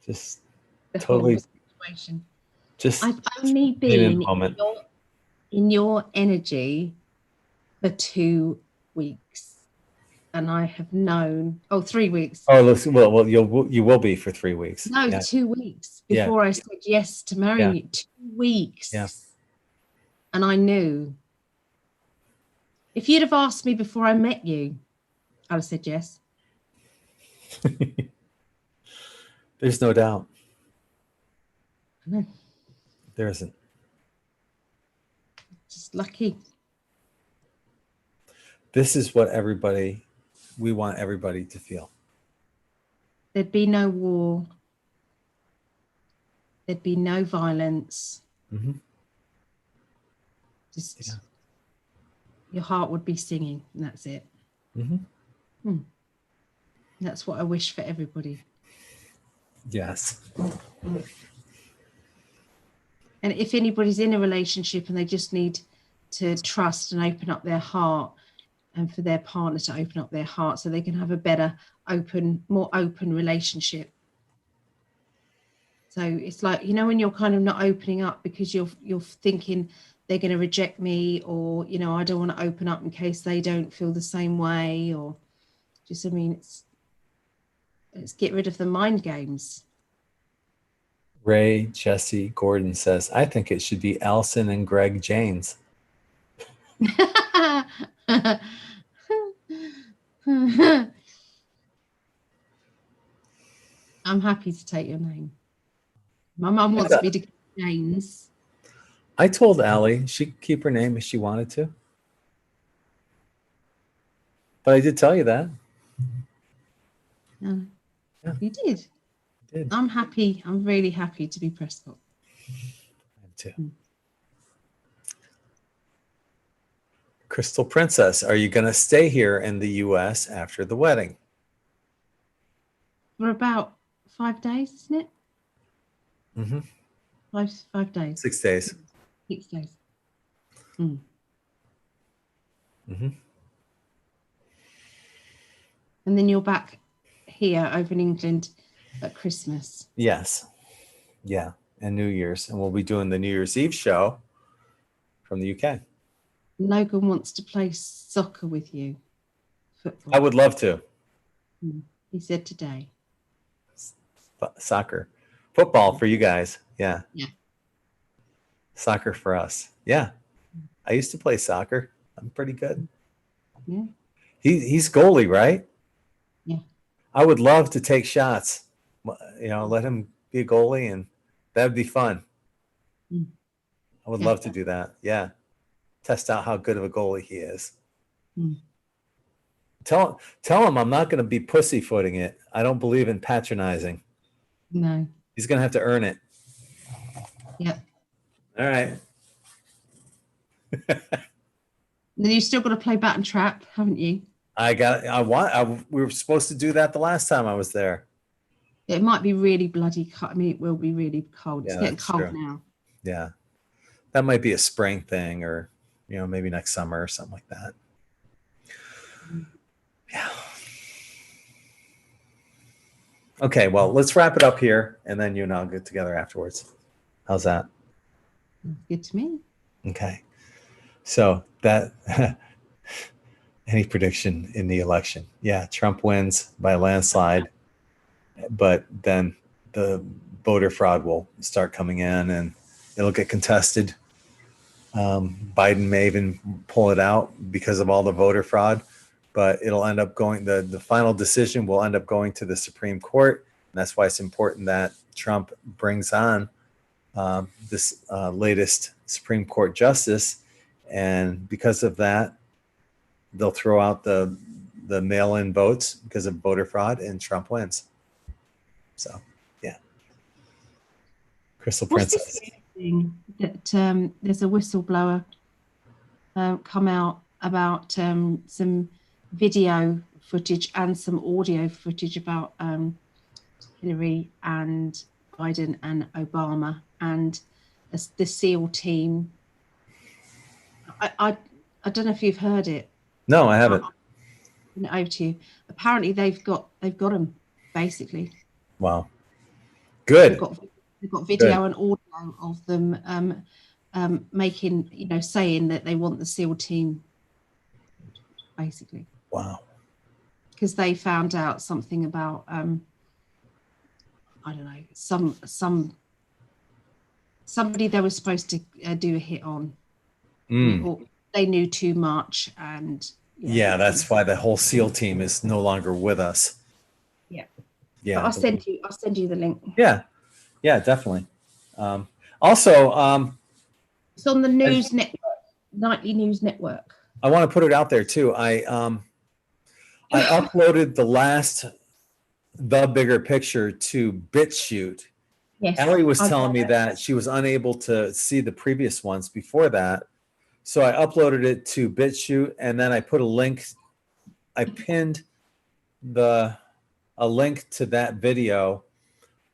Speaker 1: Just
Speaker 2: The
Speaker 1: totally
Speaker 2: whole situation.
Speaker 1: just
Speaker 2: I've only
Speaker 1: being in
Speaker 2: been
Speaker 1: the moment.
Speaker 2: in your energy for 2 weeks. And I have known, 3 weeks.
Speaker 1: Oh, listen, well, you will be for 3 weeks.
Speaker 2: No,
Speaker 1: Yeah.
Speaker 2: 2 weeks
Speaker 1: Yeah.
Speaker 2: before I said yes to marrying you. 2 weeks.
Speaker 1: Yeah.
Speaker 2: And I knew. If you'd have asked me before I met you, I'd have said yes.
Speaker 1: There's no doubt.
Speaker 2: I know.
Speaker 1: There isn't.
Speaker 2: Just lucky.
Speaker 1: This is what we want everybody to feel.
Speaker 2: There'd be no war. There'd be no violence.
Speaker 1: Mm-hmm.
Speaker 2: Just your heart would be singing, and that's it.
Speaker 1: Mm-hmm.
Speaker 2: That's what I wish for everybody.
Speaker 1: Yes.
Speaker 2: And if anybody's in a relationship and they just need to trust and open up their heart, and for their partner to open up their heart so they can have a better, more open relationship. So it's like, when you're kind of not opening up because you're thinking they're going to reject me, or, I don't want to open up in case they don't feel the same way, or it's get rid of the mind games.
Speaker 1: Ray Jesse Gordon says, I think it should be Alison and Gregg Janes.
Speaker 2: I'm happy to take your name. My mum wants me to get Janes.
Speaker 1: I told Allie she could keep her name if she wanted to. But I did tell you that.
Speaker 2: Yeah. You did.
Speaker 1: I did.
Speaker 2: I'm happy. I'm really happy to be Prescott.
Speaker 1: I am too. Crystal Princess, are you going to stay here in the U.S. after the wedding?
Speaker 2: For about 5 days, isn't it?
Speaker 1: Mm-hmm.
Speaker 2: 5 days.
Speaker 1: 6 days.
Speaker 2: 6 days.
Speaker 1: Mm-hmm.
Speaker 2: And then you're back here over in England at Christmas.
Speaker 1: Yes. Yeah. And New Year's. And we'll be doing the New Year's Eve show from the UK.
Speaker 2: Logan wants to play soccer with you. Football.
Speaker 1: I would love to.
Speaker 2: He said today.
Speaker 1: Soccer. Football for you guys. Yeah.
Speaker 2: Yeah.
Speaker 1: Soccer for us. Yeah. I used to play soccer. I'm pretty good.
Speaker 2: Yeah.
Speaker 1: He's goalie, right?
Speaker 2: Yeah.
Speaker 1: I would love to take shots. Let him be a goalie, and that'd be fun. I would love to do that. Yeah. Test out how good of a goalie he is. Tell him I'm not going to be pussyfooting it. I don't believe in patronizing.
Speaker 2: No.
Speaker 1: He's going to have to earn it.
Speaker 2: Yeah.
Speaker 1: All right.
Speaker 2: Then you've still got to play bat and trap, haven't you?
Speaker 1: We were supposed to do that the last time I was there.
Speaker 2: It might be really bloody cold. I mean, it will be really cold. It's getting cold
Speaker 1: true.
Speaker 2: now.
Speaker 1: Yeah. That might be a spring thing, or, maybe next summer or something like that. Yeah. Okay, well, let's wrap it up here, and then you and I'll get together afterwards. How's that?
Speaker 2: Good to me.
Speaker 1: Okay. So that any prediction in the election? Yeah, Trump wins by a landslide, but then the voter fraud will start coming in, and it'll get contested. Biden may even pull it out because of all the voter fraud, but it'll end up going, the final decision will end up going to the Supreme Court. that's why it's important that Trump brings on this latest Supreme Court justice. And because of that, they'll throw out the mail-in votes because of voter fraud, and Trump wins. So, yeah. Crystal
Speaker 2: What's
Speaker 1: Princess.
Speaker 2: this thing that there's a whistleblower come out about some video footage and some audio footage about Hillary and Biden and Obama and the SEAL team. I don't know if you've heard it.
Speaker 1: No, I haven't.
Speaker 2: Over to you. Apparently they've got them basically.
Speaker 1: Wow. Good.
Speaker 2: They've got video and audio of them making, saying that they want the SEAL team basically.
Speaker 1: Wow.
Speaker 2: Because they found out something about I don't know, somebody they were supposed to do a hit on. Or they knew too much, and
Speaker 1: yeah, that's why the whole SEAL team is no longer with us.
Speaker 2: Yeah.
Speaker 1: Yeah.
Speaker 2: But I'll send you the link.
Speaker 1: Yeah. Yeah, definitely. Also,
Speaker 2: it's on the news network, nightly news network.
Speaker 1: I want to put it out there too. I uploaded the bigger picture to BitChute.
Speaker 2: Yes.
Speaker 1: Ellie was telling me that she was unable to see the previous ones before that. So I uploaded it to BitChute, and then I put a link. I pinned a link to that video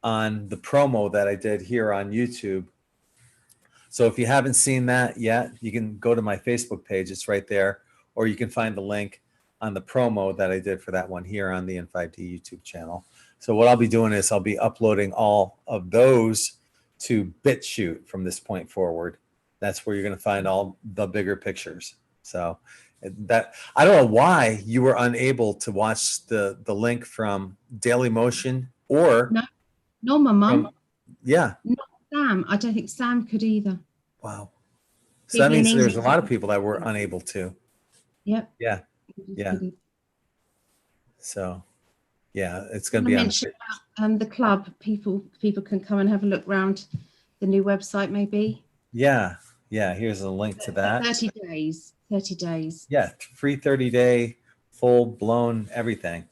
Speaker 1: on the promo that I did here on YouTube. So if you haven't seen that yet, you can go to my Facebook page. It's right there. Or you can find the link on the promo that I did for that one here on the N5D YouTube channel. So what I'll be doing is I'll be uploading all of those to BitChute from this point forward. That's where you're going to find all the bigger pictures. So that, I don't know why you were unable to watch the link from Daily Motion or
Speaker 2: no, my mum.
Speaker 1: Yeah.
Speaker 2: Not Sam. I don't think Sam could either.
Speaker 1: Wow. So that means there's a lot of people that were unable to.
Speaker 2: Yep.
Speaker 1: Yeah. Yeah. So, yeah, it's going to be
Speaker 2: on the club. People can come and have a look around the new website, maybe.
Speaker 1: Yeah. Yeah. Here's a link to that.
Speaker 2: 30 days. 30 days.
Speaker 1: Yeah. Free 30-day, full blown everything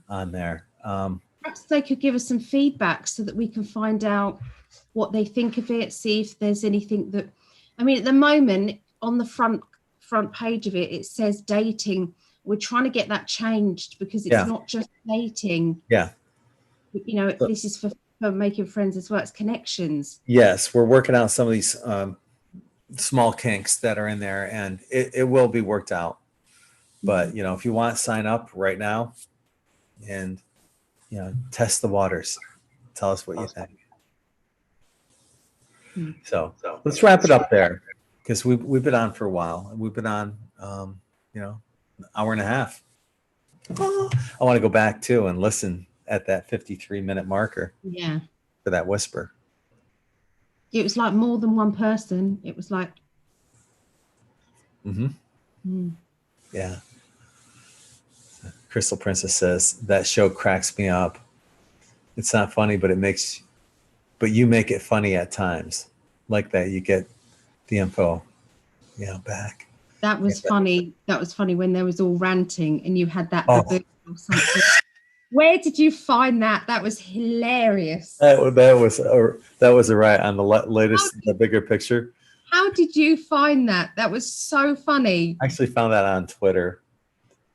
Speaker 1: on there.
Speaker 2: Perhaps they could give us some feedback so that we can find out what they think of it, see if there's anything that, I mean, at the moment on the front page of it, it says dating. We're trying to get that changed because it's not just dating.
Speaker 1: Yeah.
Speaker 2: This is for making friends as well. It's connections.
Speaker 1: Yes. We're working out some of these small kinks that are in there, and it will be worked out. But, if you want, sign up right now and, test the waters. Tell us what you think. So let's wrap it up there because we've been on for a while. We've been on, an hour and a half. I want to go back too and listen at that 53-minute marker.
Speaker 2: Yeah.
Speaker 1: For that whisper.
Speaker 2: It was like more than one person. It was like.
Speaker 1: Yeah. Crystal Princess says that show cracks me up. It's not funny, but you make it funny at times. Like that, you get the info, back.
Speaker 2: That was funny. That was funny when there was all ranting and you had that or something. Where did you find that? That was hilarious.
Speaker 1: That was right on the latest, the bigger picture.
Speaker 2: How did you find that? That was so funny.
Speaker 1: I actually found that on Twitter,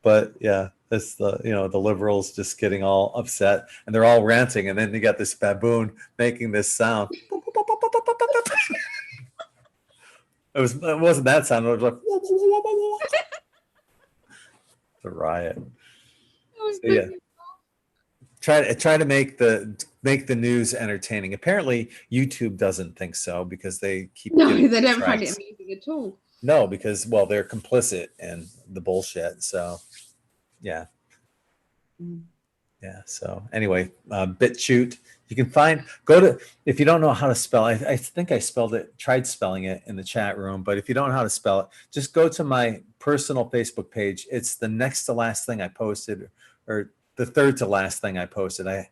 Speaker 1: but yeah, it's the liberals just getting all upset and they're all ranting, and then you got this baboon making this sound. It wasn't that sound. It was like it's a riot. So, yeah. Try to make the news entertaining. Apparently, YouTube doesn't think so because they keep
Speaker 2: they don't find it amusing at all.
Speaker 1: No, because they're complicit in the bullshit. So, yeah, yeah. So anyway, BitChute. You can if you don't know how to spell. I think I tried spelling it in the chat room, but if you don't know how to spell it, just go to my personal Facebook page. It's the next to last thing I posted, or the third to last thing I posted. I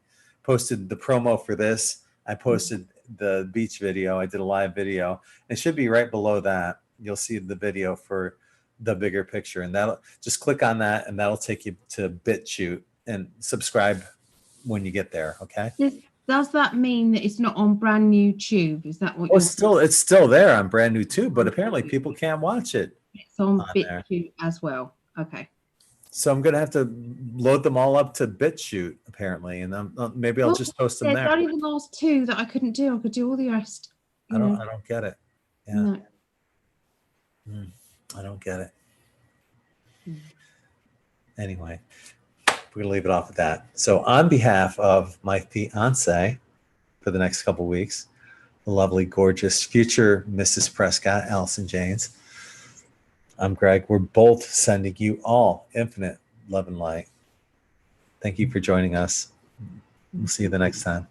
Speaker 1: posted the promo for this. I posted the beach video. I did a live video. It should be right below that. You'll see the video for the bigger picture, and that'll just click on that, and that'll take you to BitChute, and subscribe when you get there. Okay.
Speaker 2: Does that mean that it's not on brand new tube? Is that what
Speaker 1: you're it's still there on brand new tube, but apparently people can't watch it.
Speaker 2: It's on BitChute as well. Okay.
Speaker 1: So I'm gonna have to load them all up to BitChute apparently, and maybe I'll just post them there.
Speaker 2: There's only the last two that I couldn't do. I could do all the rest.
Speaker 1: I don't get it. Yeah. No. I don't get it. Anyway, we're gonna leave it off at that. So on behalf of my fiance for the next couple of weeks, the lovely, gorgeous future Mrs. Prescott, Alison Janes, I'm Gregg. We're both sending you all infinite love and light. Thank you for joining us. We'll see you the next time.